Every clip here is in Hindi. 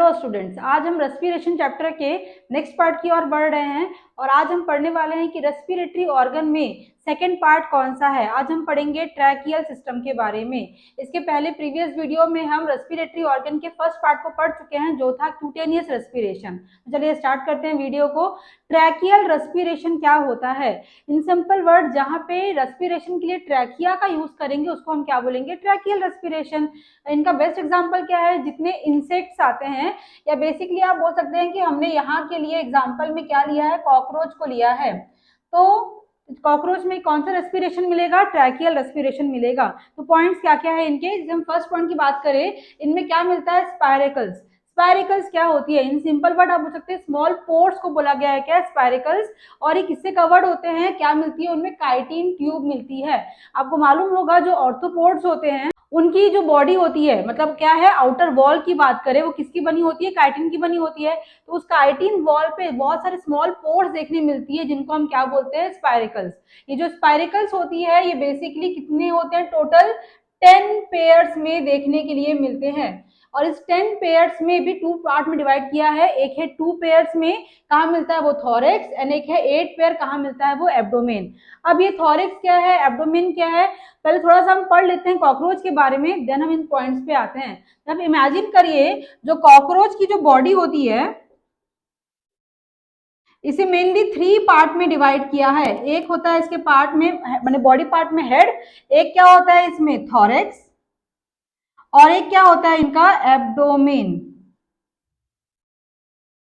हेलो स्टूडेंट्स, आज हम रेस्पिरेशन चैप्टर के नेक्स्ट पार्ट की ओर बढ़ रहे हैं और आज हम पढ़ने वाले हैं कि रेस्पिरेटरी ऑर्गन में सेकंड पार्ट कौन सा है। आज हम पढ़ेंगे ट्रैकियल सिस्टम के बारे में। इसके पहले प्रीवियस वीडियो में हम रेस्पिरेटरी ऑर्गन के फर्स्ट पार्ट को पढ़ चुके हैं जो था क्यूटेनियस रेस्पिरेशन। चलिए स्टार्ट करते हैं वीडियो को। ट्रैकियल रेस्पिरेशन क्या होता है? इन सिंपल वर्ड, जहाँ पे रेस्पिरेशन के लिए ट्रैकिया का यूज करेंगे उसको हम क्या बोलेंगे? Tracheal respiration. इनका बेस्ट एग्जांपल क्या है? जितने इंसेक्ट्स आते हैं, या बेसिकली आप बोल सकते हैं कि हमने यहाँ के लिए एग्जांपल में क्या लिया है? कॉकरोच को लिया है। तो कॉकरोच में कौन सा रेस्पिरेशन मिलेगा? ट्रैकियल रेस्पिरेशन मिलेगा। तो पॉइंट्स क्या क्या है इनके? जब हम फर्स्ट पॉइंट की बात करें, इनमें क्या मिलता है? स्पायरिकल्स। स्पायरिकल्स क्या होती है? इन सिंपल वर्ड आप बोल सकते हैं स्मॉल पोर्स को बोला गया है क्या? स्पायरिकल्स। और ये किससे कवर्ड होते हैं? क्या मिलती है उनमें? काइटिन ट्यूब मिलती है। आपको मालूम होगा जो ऑर्थोपोड्स होते हैं उनकी जो बॉडी होती है, मतलब क्या है, आउटर वॉल की बात करें, वो किसकी बनी होती है? काइटिन की बनी होती है। तो उस काइटिन वॉल पे बहुत सारे स्मॉल पोर्स देखने मिलती है जिनको हम क्या बोलते हैं? स्पायरिकल्स। ये जो स्पायरिकल्स होती है ये बेसिकली कितने होते हैं? टोटल 10 पेयर्स में देखने के लिए मिलते हैं। और इस 10 पेयर्स में भी 2 पार्ट में डिवाइड किया है। एक है 2 पेयर्स में कहाँ मिलता है? वो थॉरेक्स। एंड एक है 8 पेयर कहाँ मिलता है? वो एब्डोमेन। अब ये थॉरेक्स क्या है, एब्डोमेन क्या है, पहले थोड़ा सा हम पढ़ लेते हैं कॉकरोच के बारे में, देन हम इन पॉइंट्स पे आते हैं। अब इमेजिन करिए जो कॉकरोच की जो बॉडी होती है इसे मेनली 3 पार्ट में डिवाइड किया है। एक होता है इसके पार्ट में, माने बॉडी पार्ट में हेड, एक क्या होता है इसमें? थॉरेक्स, और एक क्या होता है इनका? एब्डोमेन।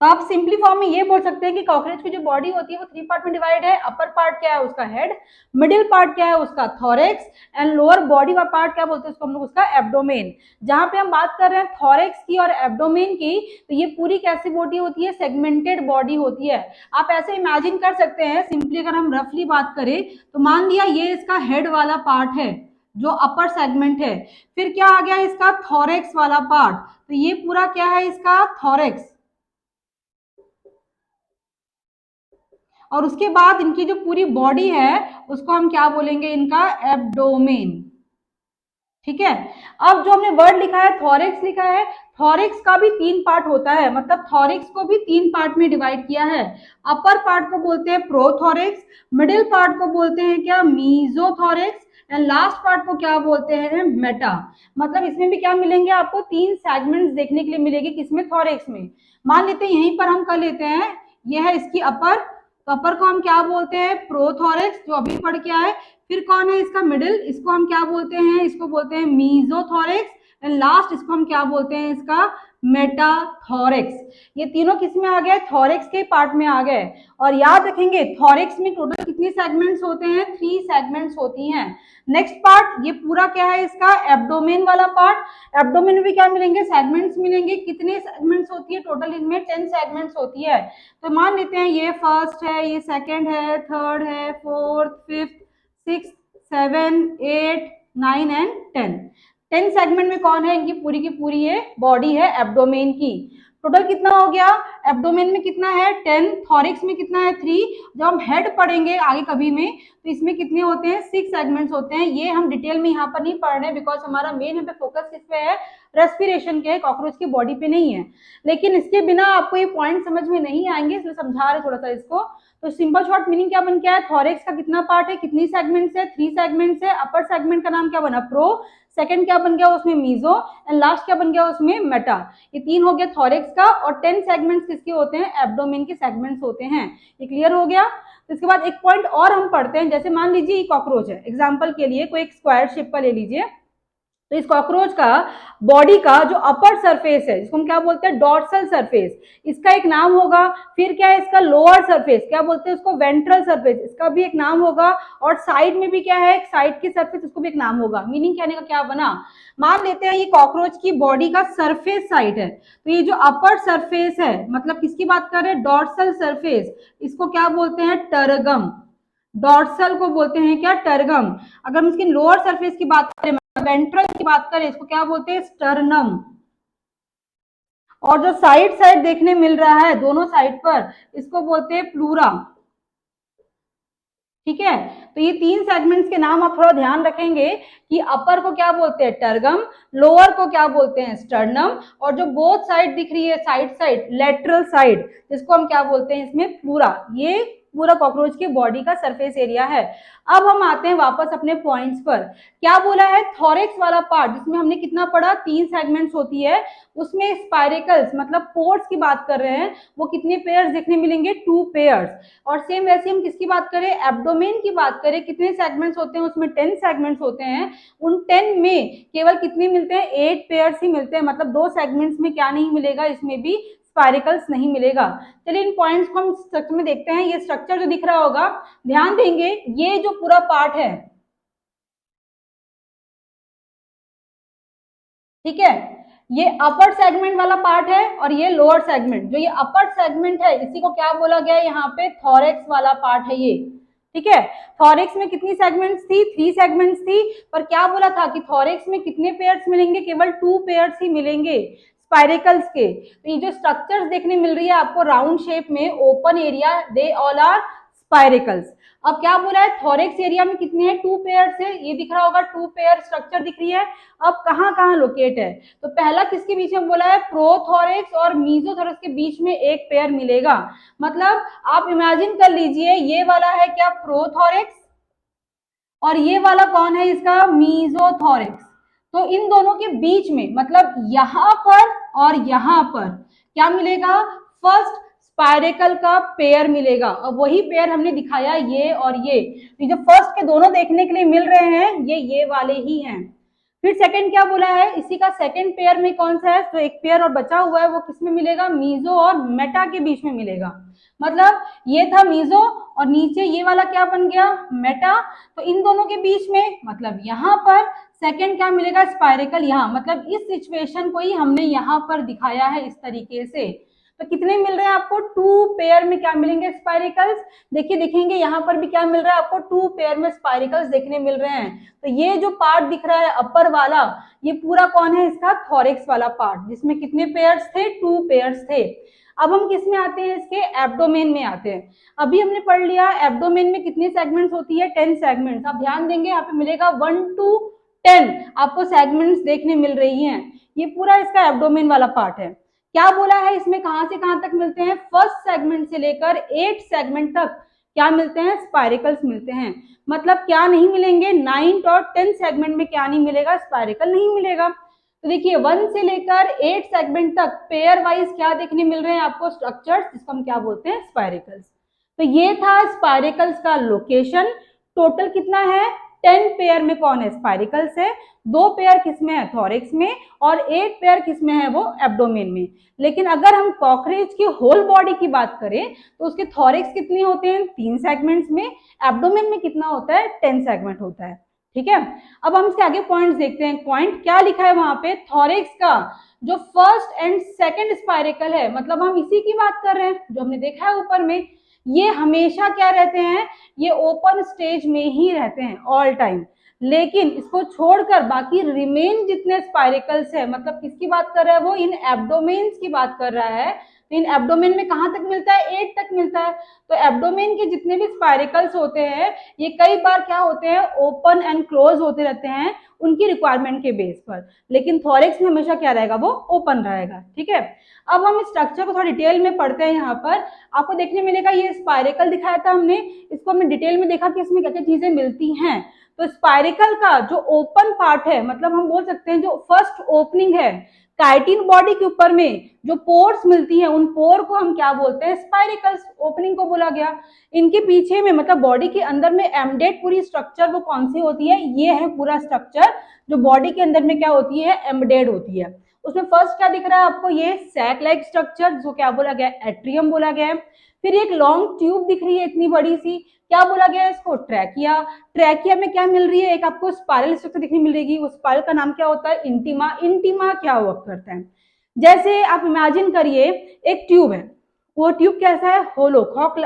तो आप सिंपली फॉर्म में ये बोल सकते हैं कि कॉकरोच की जो बॉडी होती है वो 3 पार्ट में डिवाइड है। अपर पार्ट क्या है? उसका हेड। मिडिल पार्ट क्या है? उसका थॉरेक्स। एंड लोअर बॉडी का पार्ट क्या बोलते हैं उसको हम लोग? उसका एब्डोमेन। जहां पे हम बात कर रहे हैं थॉरेक्स की और एब्डोमेन की, तो ये पूरी कैसी बॉडी होती है? सेगमेंटेड बॉडी होती है। आप ऐसे इमेजिन कर सकते हैं, सिंपली अगर हम रफली बात करें तो मान लिया ये इसका हेड वाला पार्ट है जो अपर सेगमेंट है। फिर क्या आ गया? इसका थॉरेक्स वाला पार्ट। तो ये पूरा क्या है? इसका थॉरेक्स। और उसके बाद इनकी जो पूरी बॉडी है उसको हम क्या बोलेंगे? इनका एब्डोमेन। ठीक है। अब जो हमने वर्ड लिखा है थॉरेक्स लिखा है, थॉरेक्स का भी 3 पार्ट होता है, मतलब थॉरेक्स को भी 3 पार्ट में डिवाइड किया है। अपर पार्ट को बोलते हैं प्रोथॉरेक्स, मिडिल पार्ट को बोलते हैं क्या? मीजोथॉरेक्स, एंड लास्ट पार्ट को क्या बोलते हैं? मेटा। मतलब इसमें भी क्या मिलेंगे आपको? 3 सेगमेंट्स देखने के लिए मिलेगी। किसमें? थॉरेक्स में। मान लेते हैं यहीं पर हम कर लेते हैं, यह है इसकी अपर, तो अपर को हम क्या बोलते हैं? प्रोथॉरेक्स, जो अभी पढ़ के आए। फिर कौन है इसका? मिडिल, इसको हम क्या बोलते हैं? इसको बोलते हैं मीजोथॉरेक्स। एंड लास्ट इसको हम क्या बोलते हैं? इसका मेटाथॉरेक्स। ये तीनों किस में आ गए? थॉरेक्स के पार्ट में आ गए। और याद रखेंगे थॉरेक्स में टोटल कितनी सेगमेंट्स होते हैं? 3 सेगमेंट्स होती हैं। नेक्स्ट पार्ट ये पूरा क्या है? इसका एब्डोमेन वाला पार्ट। एब्डोमेन में भी क्या मिलेंगे? सेगमेंट्स मिलेंगे। कितने सेगमेंट्स होती है? टोटल इनमें 10 सेगमेंट्स होती है। तो मान लेते हैं ये फर्स्ट है, ये सेकंड है, थर्ड है, फोर्थ, फिफ्थ, 6, 7, 8, 9 एंड 10। 10 सेगमेंट में कौन है? इनकी पूरी की पूरी ये बॉडी है एब्डोमेन की। टोटल कितना हो गया? एब्डोमेन में कितना है? 10। थॉरिक्स में कितना है? 3। जब हम हेड पढ़ेंगे आगे कभी में तो इसमें कितने होते हैं? 6 सेगमेंट्स होते हैं। ये हम डिटेल में यहाँ पर नहीं पढ़ रहे बिकॉज हमारा मेन यहाँ पे फोकस किस पे है? रेस्पिरेशन के, कॉकरोच की बॉडी पे नहीं है। लेकिन इसके बिना आपको ये पॉइंट समझ में नहीं आएंगे, इसलिए समझा रहे थोड़ा सा इसको। तो सिंपल शॉर्ट मीनिंग क्या बन गया है? थॉरेक्स का कितना पार्ट है? कितनी सेगमेंट्स है? 3 सेगमेंट्स है। अपर सेगमेंट का नाम क्या बना? प्रो। सेकंड क्या बन गया उसमें? मीजो। एंड लास्ट क्या बन गया उसमें? मेटा। ये 3 हो गया थॉरेक्स का। और 10 सेगमेंट्स किसके होते हैं? एब्डोमेन के सेगमेंट्स होते हैं। ये क्लियर हो गया? तो इसके बाद एक पॉइंट और हम पढ़ते हैं। जैसे मान लीजिए ये कॉकरोच है, एग्जाम्पल के लिए कोई एक स्क्वायर शेप का ले लीजिए। तो इस कॉकरोच का बॉडी का जो अपर सरफेस है जिसको हम क्या बोलते हैं? डॉर्सल सरफेस, इसका एक नाम होगा। फिर क्या है इसका? लोअर सरफेस, क्या बोलते हैं उसको? वेंट्रल सरफेस, इसका भी एक नाम होगा। और साइड में भी क्या है? साइड की सरफेस, इसको भी एक नाम होगा। मीनिंग कहने का क्या बना? मान लेते हैं ये कॉकरोच की बॉडी का सरफेस साइड है, तो ये जो अपर सरफेस है, मतलब किसकी बात कर रहे हैं? डॉर्सल सरफेस, इसको क्या बोलते हैं? टर्गम। डॉर्सल को बोलते हैं क्या? टर्गम। अगर हम इसकी लोअर सरफेस की बात करें, वेंट्रल की बात करें, इसको क्या बोलते हैं? स्टर्नम। और जो साइड साइड देखने मिल रहा है दोनों साइड पर, इसको बोलते हैं प्लूरा। ठीक है। तो ये 3 सेगमेंट्स के नाम आप थोड़ा ध्यान रखेंगे कि अपर को क्या बोलते हैं, टर्गम, लोअर को क्या बोलते हैं, स्टर्नम, और जो बोथ साइड दिख रही है, साइड लेटरल साइड, जिसको हम क्या बोलते हैं इसमें, प्लूरा। ये पूरा कॉकरोच की बॉडी का सरफेस एरिया है। अब हम आते हैं वापस अपने पॉइंट्स पर। क्या बोला है, थॉरेक्स वाला पार्ट जिसमें हमने कितना पढ़ा, 3 सेगमेंट्स होती है, उसमें स्पाइरेकल्स मतलब पोर्स की बात कर रहे हैं, वो कितने पेयर्स देखने मिलेंगे, 2 पेयर्स। और सेम वैसे हम किसकी बात करें, एब्डोमेन की बात करें, कितने सेगमेंट्स होते हैं उसमें, 10 सेगमेंट्स होते हैं। उन 10 में केवल कितने मिलते हैं, 8 पेयर्स ही मिलते हैं, मतलब 2 सेगमेंट्स में क्या नहीं मिलेगा, इसमें भी स्पाइरिकल्स नहीं मिलेगा। चलिए इन पॉइंट्स को हम स्ट्रक्चर में देखते हैं। ये स्ट्रक्चर जो दिख रहा होगा, ध्यान देंगे, ये जो पूरा पार्ट है, ठीक है, ये अपर सेगमेंट वाला पार्ट है और ये लोअर सेगमेंट। जो ये अपर सेगमेंट है इसी को क्या बोला गया है यहाँ पे, थॉरेक्स वाला पार्ट है ये। ठीक है, थॉरेक्स में कितनी सेगमेंट्स थी, 3 सेगमेंट्स थी, पर क्या बोला था कि थॉरेक्स में कितने पेयर्स मिलेंगे, केवल 2 पेयर्स ही मिलेंगे स्पाइरेकल्स के। तो ये जो स्ट्रक्चर्स देखने मिल रही है आपको राउंड शेप में, open area, they all are spiracles. अब क्या बोला है, थॉरेक्स एरिया में कितने हैं, 2 पेयर्स है, ये दिख रहा होगा 2 पेयर स्ट्रक्चर दिख रही है। अब कहाँ कहाँ लोकेट है, तो पहला किसके बीच में बोला है, प्रोथोरेक्स और मीजोथोरेक्स के बीच में एक पेयर मिलेगा। मतलब आप इमेजिन कर लीजिए, ये वाला है क्या, प्रोथोरेक्स, और ये वाला कौन है इसका, मीजोथोरेक्स। तो इन दोनों के बीच में, मतलब यहां पर और यहां पर क्या मिलेगा, फर्स्ट स्पाइरेकल का पेयर मिलेगा। और वही पेयर हमने दिखाया, ये और ये जो फर्स्ट के दोनों देखने के लिए मिल रहे हैं, ये वाले ही हैं। फिर सेकंड क्या बोला है, इसी का सेकंड पेयर में कौन सा है, तो एक पेयर और बचा हुआ है, वो किसमें मिलेगा, मीजो और मेटा के बीच में मिलेगा। मतलब ये था मीजो और नीचे ये वाला क्या बन गया, मेटा। तो इन दोनों के बीच में, मतलब यहाँ पर सेकंड क्या मिलेगा, स्पाइरेकल। यहाँ मतलब इस सिचुएशन को ही हमने यहाँ पर दिखाया है इस तरीके से। तो कितने मिल रहे हैं आपको, 2 पेयर में क्या मिलेंगे, स्पाइरिकल्स। देखिए दिखेंगे यहाँ पर भी क्या मिल रहा है आपको, 2 पेयर में स्पाइरिकल्स देखने मिल रहे हैं। तो ये जो पार्ट दिख रहा है अपर वाला, ये पूरा कौन है इसका, थॉरेक्स वाला पार्ट, जिसमें कितने पेयर्स थे, 2 पेयर्स थे। अब हम किस में आते हैं, इसके एब्डोमेन में आते हैं। अभी हमने पढ़ लिया एब्डोमेन में कितनी सेगमेंट्स होती है, 10 सेगमेंट्स। आप ध्यान देंगे यहाँ पे मिलेगा 1 to 10 आपको सेगमेंट्स देखने मिल रही हैं। ये पूरा इसका एब्डोमेन वाला पार्ट है। क्या बोला है इसमें, कहां से कहां तक मिलते हैं, फर्स्ट सेगमेंट से लेकर 8 सेगमेंट तक क्या मिलते हैं, स्पाइरिकल्स मिलते हैं। मतलब क्या नहीं मिलेंगे, 9 और 10 सेगमेंट में क्या नहीं मिलेगा, स्पाइरिकल नहीं मिलेगा। तो देखिए 1 से लेकर 8 सेगमेंट तक पेयर वाइज क्या देखने मिल रहे हैं आपको, स्ट्रक्चर्स, जिसको हम क्या बोलते हैं, स्पाइरिकल्स। तो ये था स्पाइरिकल्स का लोकेशन। टोटल कितना है, 10 पेयर में कौन है, स्पाइरिकल्स है, 2 पेयर किसमें है, थॉरेक्स में, और 8 पेयर किसमें है, वो एब्डोमेन में। लेकिन अगर हम कॉकरेज की होल बॉडी की बात करें तो उसके थॉरेक्स कितने होते हैं, 3 सेगमेंट्स में, एब्डोमेन में कितना होता है, 10 सेगमेंट होता है। ठीक है, अब हम इसके आगे पॉइंट्स देखते हैं। पॉइंट क्या लिखा है वहां पे, थॉरेक्स का जो फर्स्ट एंड सेकंड स्पाइरेकल है, मतलब हम इसी की बात कर रहे हैं जो हमने देखा है ऊपर में, ये हमेशा क्या रहते हैं, ये ओपन स्टेज में ही रहते हैं ऑल टाइम। लेकिन इसको छोड़कर बाकी रिमेन जितने स्पाइरेकल्स है, मतलब किसकी बात कर रहा है वो, इन एब्डोमेन्स की बात कर रहा है। तो इन एब्डोमेन में कहां तक मिलता है, 8 तक मिलता है। तो एब्डोमेन के जितने भी स्पाइरेकल्स होते हैं, ये कई बार क्या होते हैं, ओपन एंड क्लोज होते रहते हैं उनकी रिक्वायरमेंट के बेस पर। लेकिन थॉरेक्स में हमेशा क्या रहेगा, वो ओपन रहेगा। ठीक है, अब हम इस स्ट्रक्चर को थोड़ा डिटेल में पढ़ते हैं। यहाँ पर आपको देखने मिलेगा, ये स्पाइरेकल दिखाया था हमने, इसको हमने डिटेल में देखा कि इसमें क्या क्या चीजें मिलती हैं। तो स्पाइरेकल का जो ओपन पार्ट है, मतलब हम बोल सकते हैं जो फर्स्ट ओपनिंग है, काइटिन बॉडी के ऊपर में जो पोर्स मिलती है, उन पोर को हम क्या बोलते हैं, स्पाइरेकल्स, ओपनिंग को बोला गया। इनके पीछे में, मतलब बॉडी के अंदर में एम्बेडेड पूरी स्ट्रक्चर वो कौन सी होती है, ये है पूरा स्ट्रक्चर जो बॉडी के अंदर में क्या होती है, एम्बेडेड होती है। उसमें फर्स्ट क्या दिख रहा है आपको, ये सैक लाइक स्ट्रक्चर, जो क्या बोला गया, एट्रियम बोला गया है। फिर एक लॉन्ग ट्यूब दिख रही है इतनी बड़ी सी, क्या बोला गया है इसको, ट्रैकिया। ट्रैकिया में क्या मिल रही है, एक आपको स्पाइरल स्ट्रक्चर दिखने मिलेगी, उस स्पाइरल का नाम क्या होता है, इंटीमा। इंटीमा क्या वर्क करता है, जैसे आप इमेजिन करिए एक ट्यूब है, वो ट्यूब कैसा है, होलो,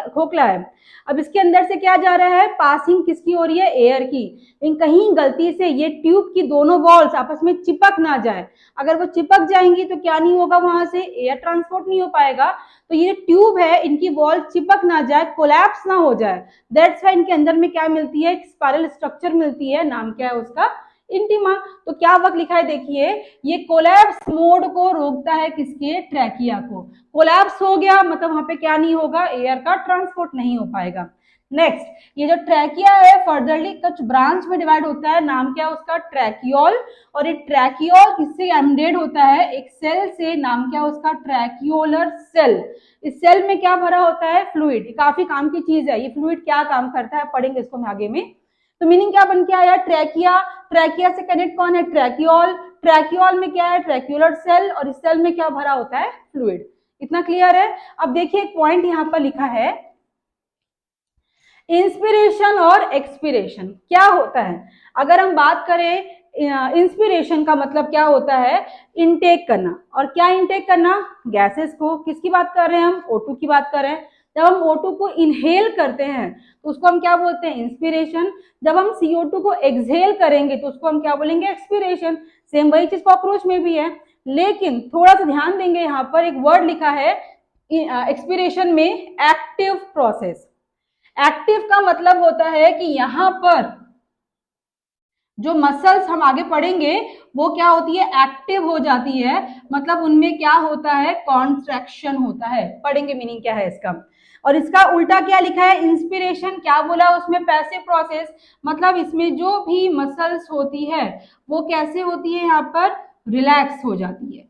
खोखला है। अब इसके अंदर से क्या जा रहा है, पासिंग किसकी हो रही है, एयर की। लेकिन कहीं गलती से ये ट्यूब की दोनों वॉल्स आपस में चिपक ना जाए, अगर वो चिपक जाएंगी तो क्या नहीं होगा, वहां से एयर ट्रांसपोर्ट नहीं हो पाएगा। तो ये ट्यूब है, इनकी वॉल चिपक ना जाए, कोलैप्स ना हो जाए, दैट्स वाई इनके अंदर में क्या मिलती है, एक स्पाइरल स्ट्रक्चर मिलती है, नाम क्या है उसका, इंटीमा। तो क्या वर्क लिखा है देखिए, ये कोलैप्स मोड को रोकता है, किसके, ट्रैकिया को। कोलैप्स हो गया मतलब वहां पे क्या नहीं होगा, एयर का ट्रांसपोर्ट नहीं हो पाएगा। नेक्स्ट, ये जो ट्रैकिया है फर्दरली कुछ ब्रांच में डिवाइड होता है, नाम क्या है उसका, ट्रैकियोल। और ये ट्रैकियोल किससे एमडेड होता है, एक सेल से, नाम क्या है उसका, ट्रैकियोलर सेल। इस सेल में क्या भरा होता है, फ्लूइड। काफी काम की चीज है ये, फ्लूइड क्या काम करता है पढ़ेंगे इसको हम आगे में। तो मीनिंग क्या बन के आया, ट्रैकिया, ट्रैकिया से कनेक्ट कौन है, ट्रैकियोल, ट्रैकियोल में क्या है, ट्रैक्यूलर सेल, और इस सेल में क्या भरा होता है, फ्लूइड। इतना क्लियर है। अब देखिए एक पॉइंट यहां पर लिखा है, इंस्पिरेशन और एक्सपिरेशन क्या होता है। अगर हम बात करें, इंस्पिरेशन का मतलब क्या होता है, इनटेक करना। और क्या इनटेक करना, गैसेस को। किसकी बात कर रहे हैं हम, O2 की बात कर रहे हैं। जब हम O2 को इनहेल करते हैं तो उसको हम क्या बोलते हैं, इंस्पिरेशन। जब हम CO2 को एक्सहेल करेंगे तो उसको हम क्या बोलेंगे, एक्सपिरेशन। सेम वही चीज कॉकरोच में भी है, लेकिन थोड़ा सा ध्यान देंगे, यहाँ पर एक वर्ड लिखा है एक्सपिरेशन में, एक्टिव प्रोसेस। एक्टिव का मतलब होता है कि यहां पर जो मसल्स हम आगे पढ़ेंगे वो क्या होती है, एक्टिव हो जाती है। मतलब उनमें क्या होता है, कॉन्ट्रैक्शन होता है। पढ़ेंगे मीनिंग क्या है इसका। और इसका उल्टा क्या लिखा है, इंस्पिरेशन, क्या बोला उसमें, पैसिव प्रोसेस। मतलब इसमें जो भी मसल्स होती है वो कैसे होती है, यहाँ पर रिलैक्स हो जाती है।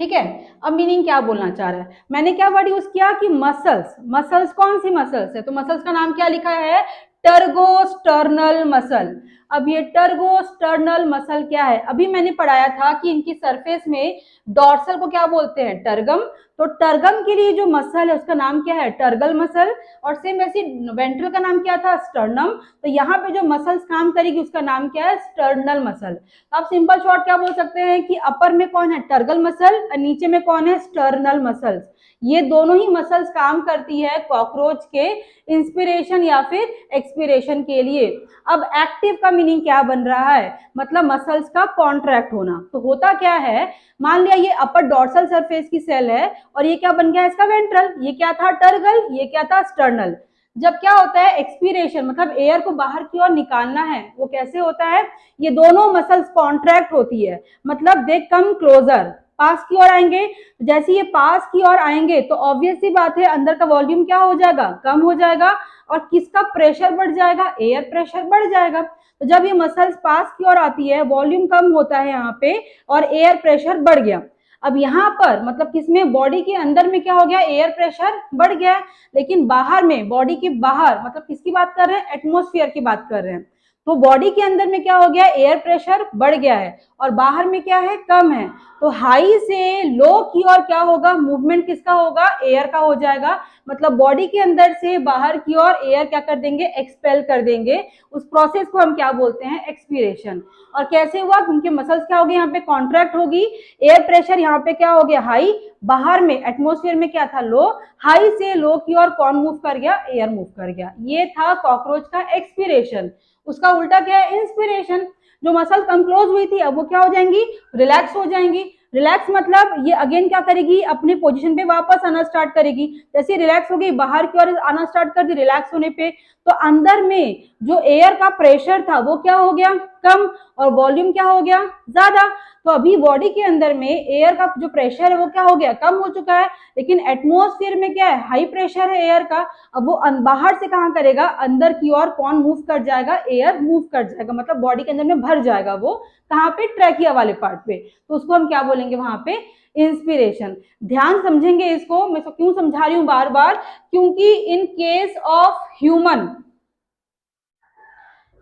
ठीक है। अब मीनिंग क्या बोलना चाह रहा है, मैंने क्या वर्ड यूज किया कि मसल्स। मसल्स कौन सी मसल्स है, तो मसल्स का नाम क्या लिखा है, टर्गोस्टर्नल मसल। अब ये टर्गोस्टर्नल मसल क्या है, अभी मैंने पढ़ाया था कि इनकी सरफेस में डॉर्सल को क्या बोलते हैं, टर्गम। तो टर्गम के लिए जो मसल है उसका नाम क्या है, टर्गल मसल। और सेम वैसे वेंट्रल का नाम क्या था, स्टर्नम। तो यहाँ पे जो मसल्स काम करेगी उसका नाम क्या है, स्टर्नल मसल। आप सिंपल शॉर्ट क्या बोल सकते हैं कि अपर में कौन है, टर्गल मसल, और नीचे में कौन है, स्टर्नल मसल्स। ये दोनों ही मसल्स काम करती है कॉकरोच के इंस्पिरेशन या फिर एक्सपिरेशन के लिए। अब एक्टिव का मीनिंग क्या बन रहा है, मतलब मसल्स का कॉन्ट्रैक्ट होना। तो होता क्या है, मान लिया ये अपर डॉर्सल सरफेस की सेल है और ये क्या बन गया इसका वेंट्रल, ये क्या था टर्गल, ये क्या था स्टर्नल। जब क्या होता है एक्सपीरेशन, मतलब एयर को बाहर की ओर निकालना है, वो कैसे होता है, ये दोनों मसल्स कॉन्ट्रैक्ट होती है, मतलब दे कम क्लोजर, पास की ओर आएंगे। जैसे ये पास की ओर आएंगे तो ऑब्वियस सी बात है अंदर का वॉल्यूम क्या हो जाएगा, कम हो जाएगा। और किसका प्रेशर बढ़ जाएगा, एयर प्रेशर बढ़ जाएगा। तो जब ये मसल्स पास की ओर आती है, वॉल्यूम कम होता है यहाँ पे और एयर प्रेशर बढ़ गया। अब यहाँ पर मतलब किसमें, बॉडी के अंदर में क्या हो गया, एयर प्रेशर बढ़ गया। लेकिन बाहर में, बॉडी के बाहर, मतलब किसकी बात कर रहे हैं, एटमोस्फियर की बात कर रहे हैं। तो बॉडी के अंदर में क्या हो गया, एयर प्रेशर बढ़ गया है और बाहर में क्या है, कम है। तो हाई से लो की ओर क्या होगा, मूवमेंट किसका होगा, एयर का हो जाएगा। मतलब बॉडी के अंदर से बाहर की ओर एयर क्या कर देंगे, एक्सपेल कर देंगे। उस प्रोसेस को हम क्या बोलते हैं, एक्सपीरेशन। और कैसे हुआ, क्योंकि मसल्स क्या होगी, यहाँ पे कॉन्ट्रैक्ट होगी, एयर प्रेशर यहाँ पे क्या हो गया, हाई, बाहर में एटमोस्फेयर में क्या था, लो। हाई से लो की ओर कौन मूव कर गया, एयर मूव कर गया। ये था कॉकरोच का एक्सपीरेशन। उसका उल्टा क्या है, इंस्पिरेशन। जो मसल कम क्लोज हुई थी अब वो क्या हो जाएंगी, रिलैक्स हो जाएंगी। रिलैक्स मतलब ये अगेन क्या करेगी, अपने पोजीशन पे वापस आना स्टार्ट करेगी। जैसे रिलैक्स हो गई, बाहर की ओर आना स्टार्ट कर दी, रिलैक्स होने पे तो अंदर में जो एयर का प्रेशर था वो क्या हो गया, कम, और वॉल्यूम क्या हो गया, ज्यादा। तो अभी बॉडी के अंदर में एयर का जो प्रेशर है वो क्या हो गया, कम हो चुका है। लेकिन एटमोस्फियर में क्या है, हाई प्रेशर है एयर का। अब वो बाहर से कहाँ करेगा, अंदर की ओर कौन मूव कर जाएगा, एयर मूव कर जाएगा, मतलब बॉडी के अंदर में भर जाएगा वो, कहाँ पे, ट्रैकिया वाले पार्ट पे। तो उसको हम क्या बोलेंगे वहां पे, इंस्पिरेशन। ध्यान समझेंगे इसको, मैं इसको क्यों समझा रही हूं बार बार, क्योंकि in case of human,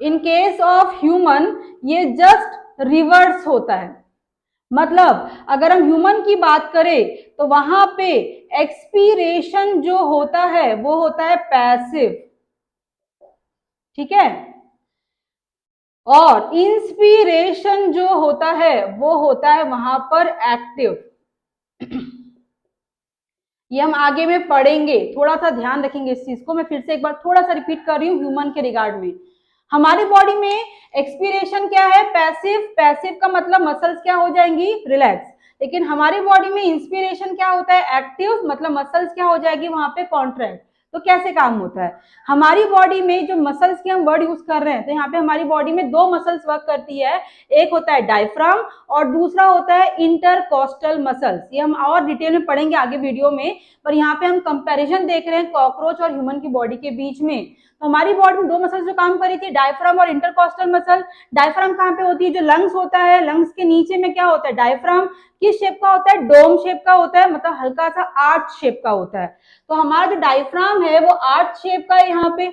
in case of human ये जस्ट रिवर्स होता है। मतलब अगर हम ह्यूमन की बात करें तो वहां पे एक्सपीरेशन जो होता है वो होता है पैसिव, ठीक है। और इंस्पिरेशन जो होता है वो होता है वहां पर एक्टिव। ये हम आगे में पढ़ेंगे, थोड़ा सा ध्यान रखेंगे इस चीज को। मैं फिर से एक बार थोड़ा सा रिपीट कर रही हूँ ह्यूमन के रिगार्ड में। हमारी बॉडी में एक्सपीरेशन क्या है? पैसिव। पैसिव का मतलब मसल्स क्या हो जाएंगी? रिलैक्स। लेकिन हमारी बॉडी में इंस्पिरेशन क्या होता है? एक्टिव, मतलब मसल्स क्या हो जाएगी वहां पे? कॉन्ट्रैक्ट। तो कैसे काम होता है हमारी बॉडी में? जो मसल्स की हम वर्ड यूज कर रहे हैं, तो यहाँ पे हमारी बॉडी में दो मसल्स वर्क करती है। एक होता है डायफ्राम और दूसरा होता है इंटरकॉस्टल मसल्स। ये हम और डिटेल में पढ़ेंगे आगे वीडियो में, पर यहाँ पे हम कंपैरिजन देख रहे हैं कॉकरोच और ह्यूमन की बॉडी के बीच में। तो हमारी बॉडी में दो मसल्स जो काम कर रही थी, डायफ्राम और इंटरकॉस्टल मसल। डायफ्राम कहाँ पे होती है? जो लंग्स होता है, लंग्स के नीचे में क्या होता है? डायफ्राम किस शेप का होता है? डोम शेप का होता है, मतलब हल्का सा आर्च शेप का होता है। तो हमारा जो डायफ्राम है वो आर्च शेप का है यहाँ पे,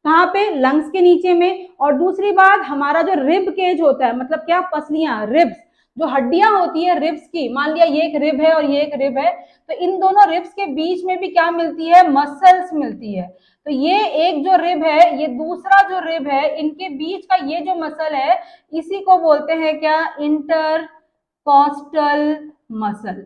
कहाँ पे? लंग्स के नीचे में। और दूसरी बात, हमारा जो रिब केज होता है, मतलब क्या? पसलियां, रिब्स, जो हड्डियां होती है रिब्स की, मान लिया ये एक रिब है और ये एक रिब है, तो इन दोनों रिब्स के बीच में भी क्या मिलती है? मसल्स मिलती है। तो ये एक जो रिब है, ये दूसरा जो रिब है, इनके बीच का ये जो मसल है, इसी को बोलते हैं क्या? Intercostal muscle.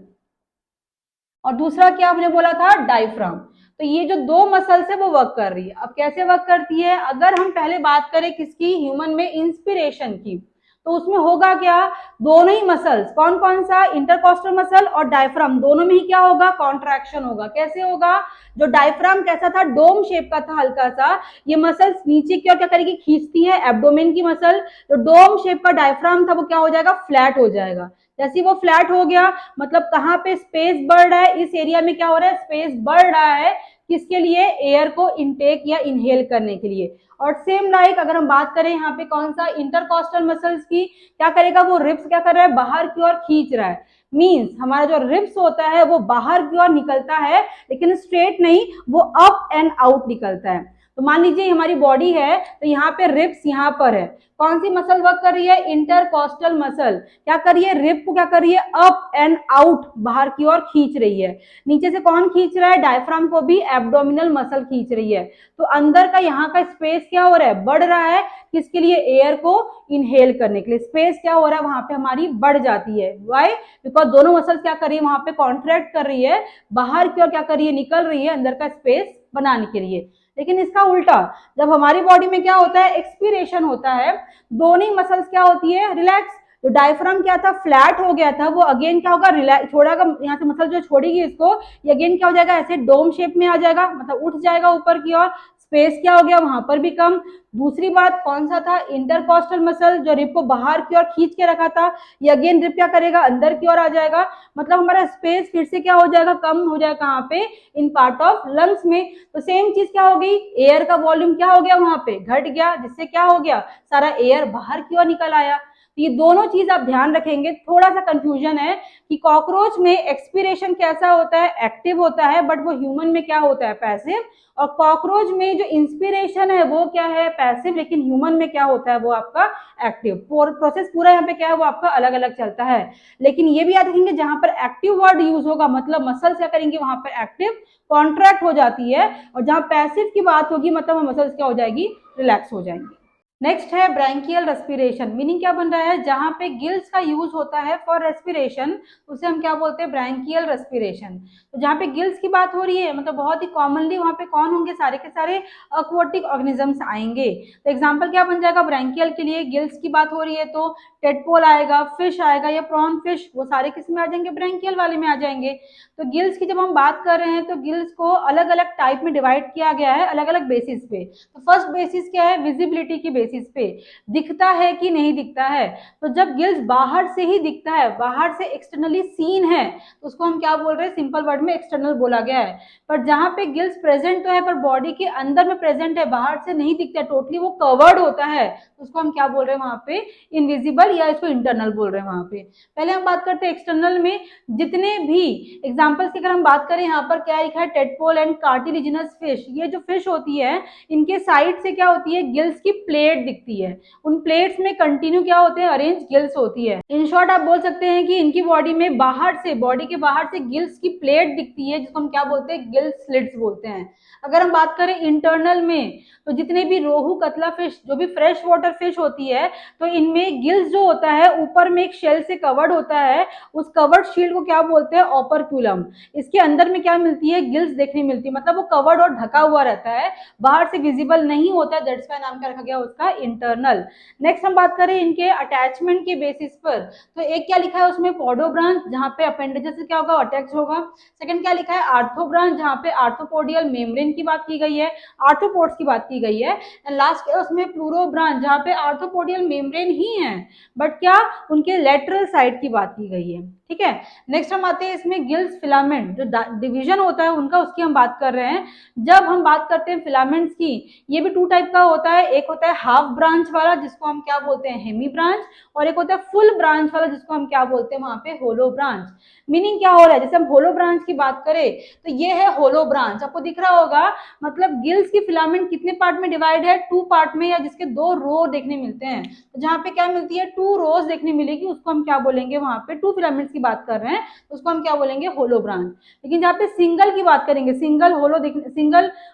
और दूसरा क्या आपने बोला था? डायफ्राम। तो ये जो दो मसल्स है वो वर्क कर रही है। अब कैसे वर्क करती है? अगर हम पहले बात करें किसकी? ह्यूमन में इंस्पिरेशन की, तो उसमें होगा क्या? दोनों ही मसल्स, कौन कौन सा? इंटरकॉस्टल मसल और डायफ्राम, दोनों में ही क्या होगा? कॉन्ट्रैक्शन होगा। कैसे होगा? जो डायफ्राम कैसा था? डोम शेप का था हल्का सा। ये मसल्स नीचे की ओर क्या करेगी? खींचती है, एब्डोमेन की मसल। जो डोम शेप का डायफ्राम था वो क्या हो जाएगा? फ्लैट हो जाएगा। जैसे वो फ्लैट हो गया, मतलब कहाँ पे स्पेस बढ़ रहा है? इस एरिया में क्या हो रहा है? स्पेस बढ़ रहा है। किसके लिए? एयर को इनटेक या इनहेल करने के लिए। और सेम लाइक अगर हम बात करें यहाँ पे कौन सा? इंटरकॉस्टल मसल्स की, क्या करेगा? वो रिब्स क्या कर रहा है? बाहर की ओर खींच रहा है। मींस हमारा जो रिब्स होता है वो बाहर की ओर निकलता है, लेकिन स्ट्रेट नहीं, वो अप एंड आउट निकलता है। तो मान लीजिए हमारी बॉडी है, तो यहाँ पे रिब्स यहाँ पर है। कौन सी मसल वर्क कर रही है? Intercostal muscle. क्या कर रही है? रिब को क्या कर रही है? अप एंड आउट, बाहर की ओर खींच रही है। नीचे से कौन खींच रहा है? डायफ्राम को भी एब्डोमिनल मसल खींच रही है। तो अंदर का यहाँ का स्पेस क्या हो रहा है? बढ़ रहा है। किसके लिए? एयर को इनहेल करने के लिए। स्पेस क्या हो रहा है? वहां पे हमारी बढ़ जाती है। वाई? बिकॉज दोनों मसल्स क्या कर रही है? वहां पे कॉन्ट्रैक्ट कर रही है, बाहर की ओर क्या कर रही है? निकल रही है, अंदर का स्पेस बनाने के लिए। लेकिन इसका उल्टा, जब हमारी बॉडी में क्या होता है? एक्सपीरेशन होता है, दोनों ही मसल्स क्या होती है? रिलैक्स। तो डायफ्राम क्या था? फ्लैट हो गया था, वो अगेन क्या होगा? रिलैक्स, छोड़ेगा यहाँ से मसल जो छोड़ेगी इसको, ये अगेन क्या हो जाएगा? ऐसे डोम शेप में आ जाएगा, मतलब उठ जाएगा ऊपर की ओर। स्पेस क्या हो गया? वहां पर भी कम। दूसरी बात कौन सा था? इंटरकॉस्टल मसल, जो रिब को बाहर की ओर खींच के रखा था, ये अगेन रिब क्या करेगा? अंदर की ओर आ जाएगा। मतलब हमारा स्पेस फिर से क्या हो जाएगा? कम हो जाएगा। कहाँ पे? इन पार्ट ऑफ लंग्स में। तो सेम चीज क्या हो गई? एयर का वॉल्यूम क्या हो गया? वहां पे घट गया, जिससे क्या हो गया? सारा एयर बाहर की ओर निकल आया। तो ये दोनों चीज आप ध्यान रखेंगे। थोड़ा सा कंफ्यूजन है कि कॉकरोच में एक्सपीरेशन कैसा होता है? एक्टिव होता है, बट वो ह्यूमन में क्या होता है? पैसिव। और कॉकरोच में जो इंस्पिरेशन है वो क्या है? पैसिव, लेकिन ह्यूमन में क्या होता है? वो आपका एक्टिव। प्रोसेस पूरा यहाँ पे क्या है? वो आपका अलग अलग चलता है। लेकिन ये भी याद रखेंगे, जहां पर एक्टिव वर्ड यूज होगा, मतलब मसल्स क्या करेंगे? वहां पर एक्टिव, कॉन्ट्रैक्ट हो जाती है। और जहां पैसिव की बात होगी, मतलब मसल्स क्या हो जाएगी? रिलैक्स हो जाएंगी। नेक्स्ट है ब्रैंकियल रेस्पिरेशन। मीनिंग क्या बन रहा है? जहां पे गिल्स का यूज होता है फॉर रेस्पिरेशन, उसे हम क्या बोलते हैं? Branchial respiration. तो जहां पे गिल्स की बात हो रही है, मतलब बहुत ही कॉमनली वहां पे कौन होंगे? सारे के सारे अक्वाटिक ऑर्गेनिजम्स आएंगे। तो एग्जांपल क्या बन जाएगा ब्रैंकियल के लिए? गिल्स की बात हो रही है तो टेडपोल आएगा, फिश आएगा या प्रॉन फिश, वो सारे किस में आ जाएंगे? ब्रैंकियल वाले में आ जाएंगे। तो गिल्स की जब हम बात कर रहे हैं, तो गिल्स को अलग अलग टाइप में डिवाइड किया गया है, अलग अलग बेसिस पे। तो फर्स्ट बेसिस क्या है? विजिबिलिटी की बेसिस पे, दिखता है कि नहीं दिखता है। तो जब गिल्स बाहर से ही दिखता है, बाहर से एक्सटर्नली सीन है, तो उसको हम क्या बोल रहे हैं? सिंपल वर्ड में एक्सटर्नल बोला गया है। पर जहां पे गिल्स प्रेजेंट तो है, पर बॉडी के अंदर में प्रेजेंट है, बाहर से नहीं दिखता है, टोटली वो कवर्ड होता है, तो उसको हम क्या बोल रहे हैं वहां पे? इनविजिबल, या इसको इंटरनल बोल रहे हैं वहां पे। पहले हम बात करते हैं एक्सटर्नल में। जितने भी एग्जाम्पल्स की अगर हम बात करें, यहाँ पर क्या लिखा है? Tadpole and cartilaginous fish. ये जो फिश होती है, इनके साइड से क्या होती है? गिल्स की प्लेट प्लेट दिखती है, उन प्लेट्स में कंटिन्यू क्या होते हैं, अरेंज गिल्स होती है। इन शॉर्ट आप बोल सकते हैं कि इनकी बॉडी में बाहर से, बॉडी के बाहर से गिल्स की प्लेट दिखती है, जिसको हम क्या बोलते हैं, गिल स्लिट्स बोलते हैं। अगर हम बात करें इंटरनल में, तो जितने भी रोहू, कतला फिश, जो भी फ्रेश वाटर फिश होती है, तो इनमें गिल्स जो होता है ऊपर में एक शेल से कवर्ड होता है, उस कवर्ड शील्ड को क्या बोलते हैं, ओपर्क्यूलम। इसके अंदर में क्या मिलती है, गिल्स देखने मिलती है, मतलब वो कवर्ड और ढका हुआ रहता है, बाहर से विजिबल नहीं होता है, दैट्स व्हाई नाम क्या रखा गया उसका, इंटरनल। नेक्स्ट हम बात करें इनके अटैचमेंट के बेसिस पर, तो एक क्या लिखा है उसमें, पॉडोब्रांच, जहां पे अपेंडेजेस से क्या होगा, अटैच होगा। सेकंड क्या लिखा है, आर्थोब्रांच, जहां पे आर्थोपोडियल मेम्ब्रेन की बात की गई है, आर्थ्रोपोड्स की बात की गई है। एंड लास्ट उसमें प्लूरोब्रांच, जहां पे आर्थोपोडियल मेम्ब्रेन ही है, बट क्या उनके लेटरल साइड की बात की गई है। ठीक है, नेक्स्ट हम आते हैं इसमें गिल्स फिलामेंट, जो डिवीजन होता है उनका, उसकी हम बात कर रहे हैं। जब हम बात करते हैं फिलामेंट्स की, ये भी टू टाइप का होता है, एक होता है हाफ ब्रांच वाला, जिसको हम क्या बोलते हैं, हेमी ब्रांच, और एक होता है फुल ब्रांच वाला, जिसको हम क्या बोलते हैं वहां पे, होलो ब्रांच। मीनिंग क्या हो रहा है, जैसे हम होलो ब्रांच की बात करें, तो ये है होलो ब्रांच, आपको दिख रहा होगा, मतलब गिल्स की फिलामेंट कितने पार्ट में डिवाइड है, 2 पार्ट में, या जिसके 2 रो देखने मिलते हैं। तो जहां पे क्या मिलती है, 2 रोज देखने मिलेगी, उसको हम क्या बोलेंगे, वहां पे 2 फिलामेंट्स की बात कर रहे हैं, उसको हम क्या बोलेंगे, होलो ब्रांच। लेकिन जहाँ पे सिंगल की बात करेंगे, सिंगल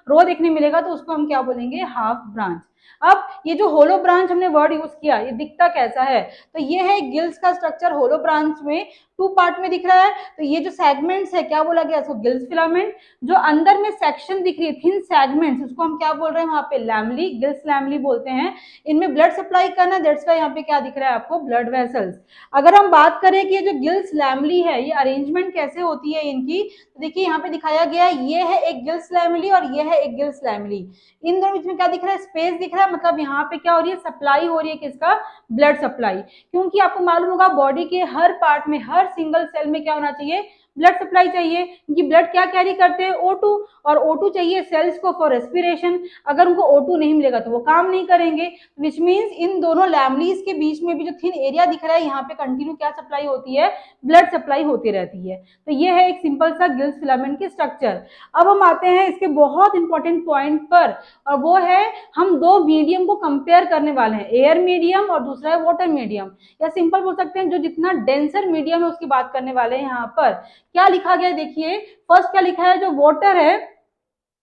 रो देखने मिलेगा, तो उसको हम क्या बोलेंगे, हाफ ब्रांच। अब ये जो होलो ब्रांच हमने वर्ड यूज किया, ये दिखता कैसा है, तो ये है गिल्स का स्ट्रक्चर, होलो ब्रांच में 2 पार्ट में दिख रहा है। तो ये जो सेगमेंट्स है, क्या बोला गया इसको, गिल्स फिलामेंट। जो अंदर में सेक्शन दिख रही है, थिन सेगमेंट्स, उसको हम क्या बोल रहे हैं वहां पे, लैमली, गिल्स लैमली बोलते हैं। इनमें ब्लड सप्लाई करना, दैट्स व्हाई यहाँ पे क्या दिख रहा है आपको, ब्लड वेसल्स। अगर हम बात करें कि ये जो गिल्स लैमली है, ये अरेंजमेंट कैसे होती है इनकी, तो देखिए यहाँ पे दिखाया गया है, ये है एक गिल्स लैमली और ये है एक गिल्स लैमली। इन दोनों बीच में क्या दिख रहा है, स्पेस दिख रहा है, मतलब यहाँ पे क्या हो रही है, सप्लाई हो रही है, किसका, ब्लड सप्लाई। क्योंकि आपको मालूम होगा बॉडी के हर पार्ट में, हर सिंगल सेल में क्या होना चाहिए, ब्लड सप्लाई चाहिए, क्योंकि ब्लड क्या कैरी करते हैं, O2, और O2 चाहिए सेल्स को फॉर रेस्पिरेशन। अगर उनको O2 नहीं मिलेगा तो वो काम नहीं करेंगे, विच मीन्स इन दोनों लैमलीज के बीच में भी जो थिन एरिया दिख रहा है, यहाँ पे कंटिन्यू क्या सप्लाई होती है, ब्लड सप्लाई होती रहती है। तो ये है एक सिंपल सा गिल्स फिलामेंट की स्ट्रक्चर। अब हम आते हैं इसके बहुत इंपॉर्टेंट पॉइंट पर, और वो है, हम 2 मीडियम को कंपेयर करने वाले हैं, एयर मीडियम और दूसरा है वाटर मीडियम, या सिंपल बोल सकते हैं जो जितना डेंसर मीडियम है उसकी बात करने वाले हैं। यहाँ पर क्या लिखा गया, देखिए फर्स्ट क्या लिखा है, जो वाटर है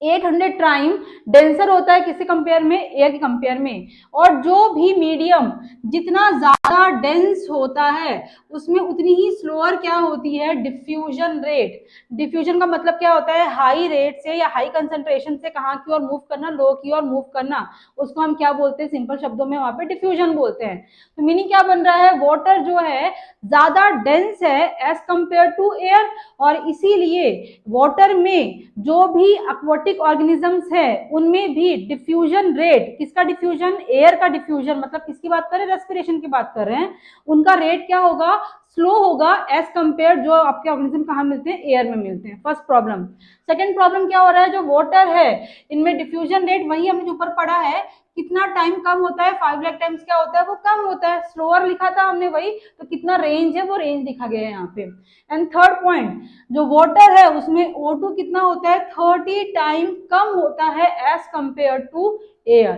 800 टाइम डेंसर होता है, किससे कंपेयर में, एयर के कंपेयर में। और जो भी मीडियम जितना ज्यादा डेंस होता है, उसमें उतनी ही स्लोअर क्या होती है, डिफ्यूजन रेट। डिफ्यूजन का मतलब क्या होता है, हाई रेट से या हाई कंसंट्रेशन से कहाँ की ओर मूव करना, लो की ओर मूव करना, उसको हम क्या बोलते हैं, सिंपल शब्दों में वहां पे डिफ्यूजन बोलते हैं। तो मीनिंग क्या बन रहा है, वाटर जो है ज्यादा डेंस है एज कंपेयर टू एयर, और इसीलिए वाटर में जो भी एक्वाटिक ऑर्गेनिजम्स है, उनमें भी डिफ्यूजन रेट, किसका डिफ्यूजन, एयर का डिफ्यूजन, मतलब किसकी बात कर रहे हैं, रेस्पिरेशन की बात कर रहे हैं, उनका रेट क्या होगा, स्लो होगा एज कंपेयर, जो आपके ऑर्गेनिज्म कहाँ मिलते हैं, एयर में मिलते हैं। First problem. सेकंड प्रॉब्लम क्या हो रहा है, जो वाटर है इनमें डिफ्यूजन रेट, वही हमने जो ऊपर पढ़ा है, कितना टाइम कम होता है, 5 लाख टाइम्स क्या होता है, वो कम होता है, स्लोअर लिखा था हमने वही, तो कितना रेंज है, वो रेंज लिखा गया है यहाँ पे। एंड थर्ड पॉइंट, जो वाटर है उसमें O2 कितना होता है, 30 टाइम कम होता है as compare to air.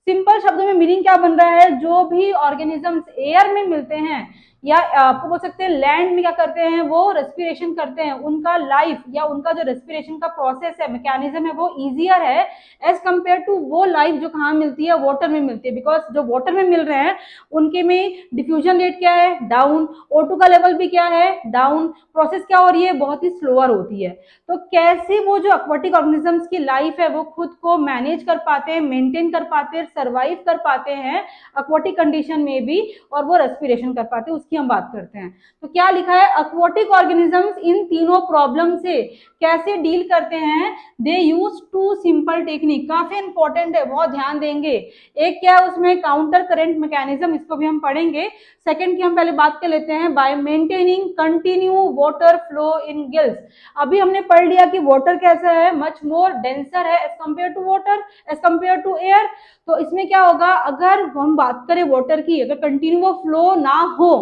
Simple शब्दों में मीनिंग क्या बन रहा है, जो भी ऑर्गेनिजम्स एयर में मिलते हैं, या आपको बोल सकते हैं लैंड में क्या करते हैं, वो रेस्पिरेशन करते हैं, उनका लाइफ या उनका जो रेस्पिरेशन का प्रोसेस है, मैकेनिज्म है, वो इजियर है एज कंपेयर टू वो लाइफ जो कहाँ मिलती है, वाटर में मिलती है। बिकॉज जो वाटर में मिल रहे हैं उनके में डिफ्यूजन रेट क्या है, डाउन, O2 का लेवल भी क्या है, डाउन, प्रोसेस क्या हो रही है, बहुत ही स्लोअर होती है। तो कैसे वो जो एक्वाटिक ऑर्गेनिजम्स की लाइफ है, वो खुद को मैनेज कर पाते हैं, मेंटेन कर पाते हैं, सर्वाइव कर पाते हैं एक्वाटिक कंडीशन में भी, और वो रेस्पिरेशन कर पाते हैं, उसकी हम बात करते हैं। तो क्या लिखा है, एक्वाटिक ऑर्गेनिजम्स इन तीनों प्रॉब्लम से कैसे डील करते हैं, दे यूज 2 सिंपल टेक्निक। काफी इंपॉर्टेंट है, बहुत ध्यान देंगे। एक क्या है उसमें, काउंटर करंट मैकेनिज्म, इसको भी हम पढ़ेंगे। सेकंड की हम पहले बात कर लेते हैं, by maintaining continue water flow in gills. अभी हमने पढ़ लिया कि वाटर कैसा है, मच मोर डेंसर है as compare to water, as compare to air. तो इसमें क्या होगा, अगर हम बात करें वाटर की, अगर कंटिन्यू वो फ्लो ना हो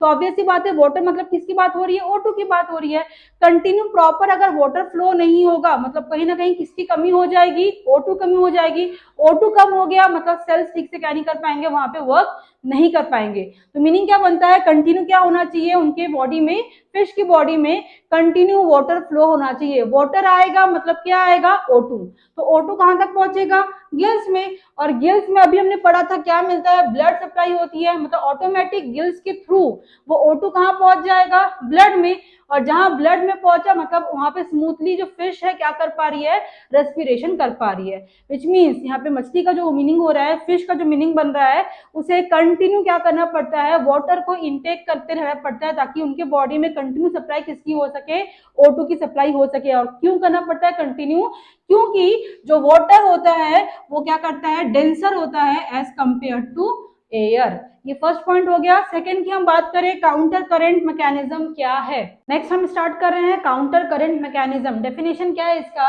तो ऑब्वियस सी बात है, वाटर मतलब किसकी बात हो रही है, O2 की बात हो रही है। कंटिन्यू प्रॉपर अगर वाटर फ्लो नहीं होगा मतलब कहीं ना कहीं किसकी कमी हो जाएगी, O2 कमी हो जाएगी। O2 कम हो गया मतलब सेल्स ठीक से क्या नहीं कर पाएंगे, वहां पे वर्क नहीं कर पाएंगे। तो मीनिंग क्या बनता है, कंटिन्यू क्या होना चाहिए उनके बॉडी में, फिश की बॉडी में कंटिन्यू वाटर फ्लो होना चाहिए। वाटर आएगा मतलब क्या आएगा, O2। तो O2 कहां तक पहुंचेगा, गिल्स में। और गिल्स में अभी हमने पढ़ा था क्या मिलता है, ब्लड सप्लाई होती है, मतलब ऑटोमेटिक गिल्स के थ्रू वो O2 कहां पहुंच जाएगा, ब्लड में। और जहां ब्लड में पहुंचा मतलब वहां पे स्मूथली जो फिश है क्या कर पा रही है, रेस्पिरेशन कर पा रही है। विच मीन्स यहाँ पे मछली का जो मीनिंग हो रहा है, फिश का जो मीनिंग बन रहा है, उसे कंटिन्यू क्या करना पड़ता है, वाटर को इनटेक करते रहना पड़ता है ताकि उनके बॉडी में कंटिन्यू सप्लाई किसकी हो सके, O2 की सप्लाई हो सके। और क्यों करना पड़ता है कंटिन्यू, क्योंकि जो वाटर होता है वो क्या करता है, डेंसर होता है एज कंपेयर टू एयर। ये फर्स्ट पॉइंट हो गया। सेकंड की हम बात करें, काउंटर करंट मैकेनिज्म क्या है। नेक्स्ट हम स्टार्ट कर रहे हैं काउंटर करंट मैकेनिज्म। डेफिनेशन क्या है इसका,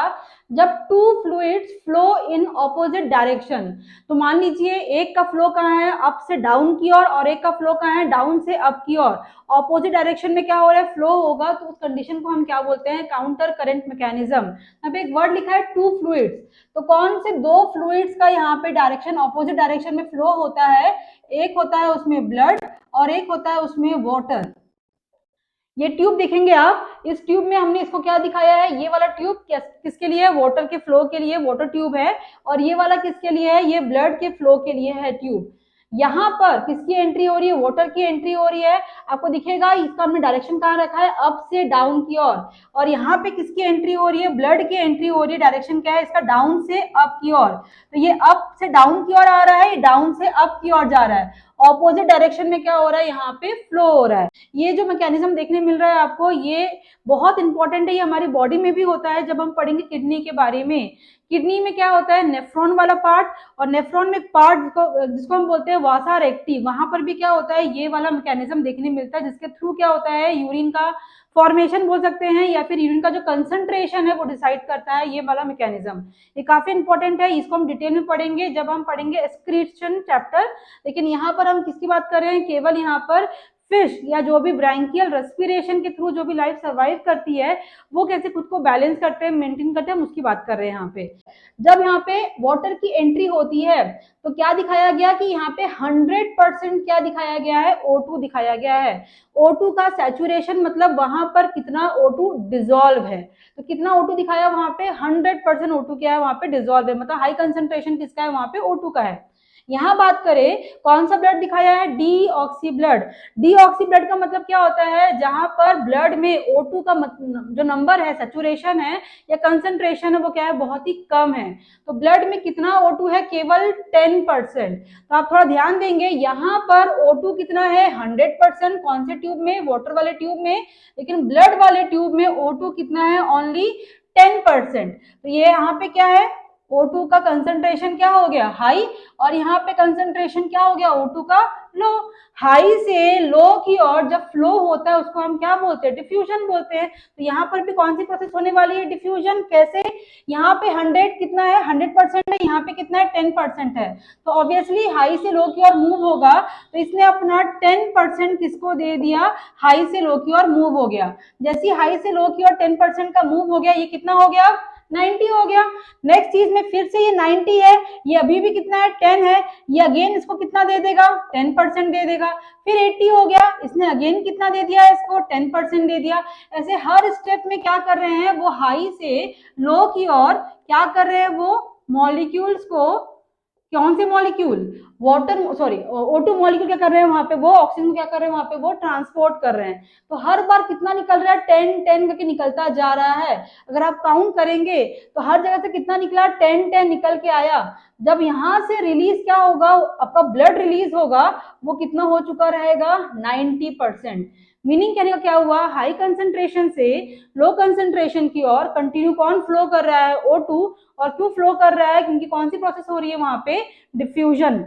जब two fluids flow in opposite direction. तो मान लीजिए एक का फ्लो कहाँ है, अप से डाउन की ओर, और एक का फ्लो कहाँ है, डाउन से अप की ओर। ऑपोजिट डायरेक्शन में क्या हो रहा है, फ्लो होगा, तो उस कंडीशन को हम क्या बोलते हैं, काउंटर करंट मैकेनिज्म। यहाँ पे एक वर्ड लिखा है टू फ्लूइड्स, तो कौन से दो फ्लूइड्स का यहाँ पे डायरेक्शन ऑपोजिट डायरेक्शन में फ्लो होता है, एक होता है उसमें ब्लड और एक होता है उसमें वाटर। ये ट्यूब देखेंगे आप, इस ट्यूब में हमने इसको क्या दिखाया है, ये वाला ट्यूब किसके लिए है, वाटर के फ्लो के लिए वाटर ट्यूब है, और ये वाला किसके लिए है, ये ब्लड के फ्लो के लिए है ट्यूब। यहाँ पर किसकी एंट्री हो रही है, वाटर की एंट्री हो रही है। आपको दिखेगा इसका हमने डायरेक्शन कहाँ रखा है, अप से डाउन की ओर। और यहाँ पे किसकी एंट्री हो रही है, ब्लड की एंट्री हो रही है। डायरेक्शन क्या है इसका, डाउन से अप की ओर। तो ये अप से डाउन की ओर आ रहा है, डाउन से अप की ओर जा रहा है। ऑपोजिट डायरेक्शन में क्या हो रहा है, यहाँ पे फ्लो हो रहा है। ये जो मैकेनिज्म देखने मिल रहा है आपको, ये बहुत इंपॉर्टेंट है। ये हमारी बॉडी में भी होता है। जब हम पढ़ेंगे किडनी के बारे में, किडनी में क्या होता है, नेफ्रॉन वाला पार्ट, और नेफ्रॉन में एक पार्ट जिसको हम बोलते हैं वासा रेक्टी, वहां पर भी क्या होता है, ये वाला मैकेनिज्म देखने मिलता है, जिसके थ्रू क्या होता है, यूरिन का फॉर्मेशन बोल सकते हैं, या फिर यूरिन का जो कंसंट्रेशन है वो डिसाइड करता है ये वाला मैकेनिज्म। ये काफी इंपॉर्टेंट है, इसको हम डिटेल में पढ़ेंगे जब हम पढ़ेंगे एक्सक्रीशन चैप्टर। लेकिन यहाँ पर हम किसकी बात कर रहे हैं, केवल यहाँ पर फिश या जो भी ब्रैंकियल रेस्पिरेशन के थ्रू जो भी लाइफ सर्वाइव करती है, वो कैसे खुद को बैलेंस करते हैं, मेंटेन करते हैं, हम उसकी बात कर रहे हैं यहाँ पे। जब यहाँ पे वाटर की एंट्री होती है तो क्या दिखाया गया कि यहाँ पे 100% क्या दिखाया गया है, O2 दिखाया गया है। O2 का सैचुरेशन मतलब वहां पर कितना O2 डिजोल्व है। तो कितना O2 दिखाया वहां पे, 100% O2 क्या है वहां पे, डिजोल्व है, मतलब हाई कंसेंट्रेशन किसका है वहां पे, O2 का है। यहाँ बात करें कौन सा ब्लड दिखाया है, D oxy blood. D oxy blood का मतलब क्या होता है, जहां पर ब्लड में O2 का जो नंबर है, सैचुरेशन है या कंसंट्रेशन है, वो क्या है, बहुत ही कम है। तो ब्लड में कितना O2 है, केवल 10%। तो आप थोड़ा ध्यान देंगे, यहाँ पर O2 कितना है, 100%। कौन से ट्यूब में, वाटर वाले ट्यूब में। लेकिन ब्लड वाले ट्यूब में O2 कितना है, ओनली 10%। तो ये यहाँ पे क्या है, O2 का कंसंट्रेशन क्या हो गया, हाई, और यहाँ पे कंसंट्रेशन क्या हो गया, O2 का लो। हाई से लो की ओर जब फ्लो होता है उसको हम क्या बोलते हैं, डिफ्यूजन बोलते हैं। तो यहाँ पर भी कौन सी प्रोसेस होने वाली है, डिफ्यूजन। कैसे, यहाँ पे 100 कितना है, 100% है, यहाँ पे कितना है, 10% है। तो ऑब्वियसली हाई से लो की ओर मूव होगा, तो इसने अपना 10% किसको दे दिया, हाई से लो की ओर मूव हो गया। जैसे हाई से लो की ओर 10% का मूव हो गया, ये कितना हो गया, 90 हो गया। नेक्स्ट चीज में फिर से ये 90 है, ये अभी भी कितना है, 10 है, ये अगेन इसको कितना दे देगा, 10% दे देगा। फिर 80 हो गया, इसने अगेन कितना दे दिया, इसको 10% दे दिया। ऐसे हर स्टेप में क्या कर रहे हैं, वो हाई से लो की ओर क्या कर रहे हैं, वो मॉलिक्यूल्स को, कौन से molecule, water sorry O2 molecule क्या कर रहे हैं वहां पे, वो ऑक्सीजन को क्या कर रहे हैं वहां पे, वो ट्रांसपोर्ट कर रहे हैं। तो हर बार कितना निकल रहा है, 10 करके निकलता जा रहा है। अगर आप काउंट करेंगे तो हर जगह से कितना निकला, 10 निकल के आया। जब यहां से रिलीज क्या होगा, आपका ब्लड रिलीज होगा, वो कितना हो चुका रहेगा, 90%। मीनिंग कहने का क्या हुआ, हाई कंसेंट्रेशन से लो कंसेंट्रेशन की ओर कंटिन्यू कौन फ्लो कर रहा है, O2। और क्यों फ्लो कर रहा है, क्योंकि कौन सी प्रोसेस हो रही है वहां पे, डिफ्यूजन।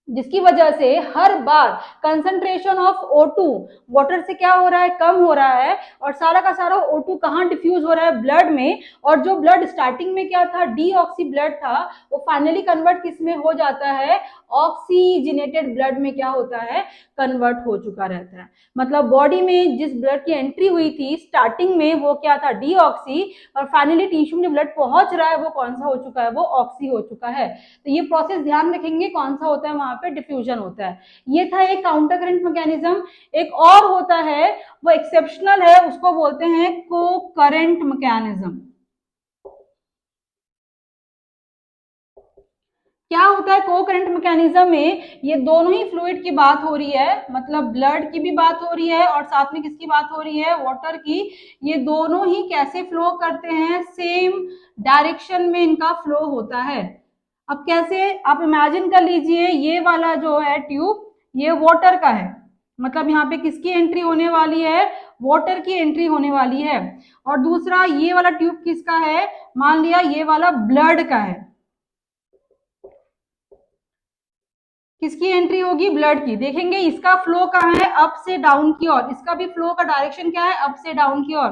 जिसकी वजह से हर बार कंसंट्रेशन ऑफ O2 वाटर से क्या हो रहा है, कम हो रहा है, और सारा का सारा O2 कहाँ डिफ्यूज हो रहा है, ब्लड में। और जो ब्लड स्टार्टिंग में क्या था, डीऑक्सी ब्लड था, वो फाइनली कन्वर्ट किस में हो जाता है, ऑक्सीजनेटेड ब्लड में क्या होता है, कन्वर्ट हो चुका रहता है। मतलब बॉडी में जिस ब्लड की एंट्री हुई थी स्टार्टिंग में वो क्या था, डीऑक्सी, और फाइनली टिश्यू में जो ब्लड पहुंच रहा है वो कौन सा हो चुका है, वो ऑक्सी हो चुका है। तो ये प्रोसेस ध्यान रखेंगे, कौन सा होता है, वहां पे डिफ्यूजन होता है। ये था एक काउंटर करंट मैकेनिज्म। एक और होता है, वो एक्सेप्शनल है, उसको बोलते हैं को करंट मैकेनिज्म। क्या होता है को करंट मैकेनिज्म में, ये दोनों ही फ्लूइड की बात हो रही है, मतलब ब्लड की भी बात हो रही है और साथ में किसकी बात हो रही है, वाटर की। ये दोनों ही कैसे फ्लो करते हैं, सेम डायरेक्शन में इनका फ्लो होता है। अब कैसे, आप इमेजिन कर लीजिए, ये वाला जो है ट्यूब, ये वाटर का है, मतलब यहाँ पे किसकी एंट्री होने वाली है, वाटर की एंट्री होने वाली है। और दूसरा ये वाला ट्यूब किसका है, मान लिया ये वाला ब्लड का है, किसकी एंट्री होगी, ब्लड की। देखेंगे इसका फ्लो कहाँ है, अप से डाउन की ओर, इसका भी फ्लो का डायरेक्शन क्या है, अप से डाउन की ओर,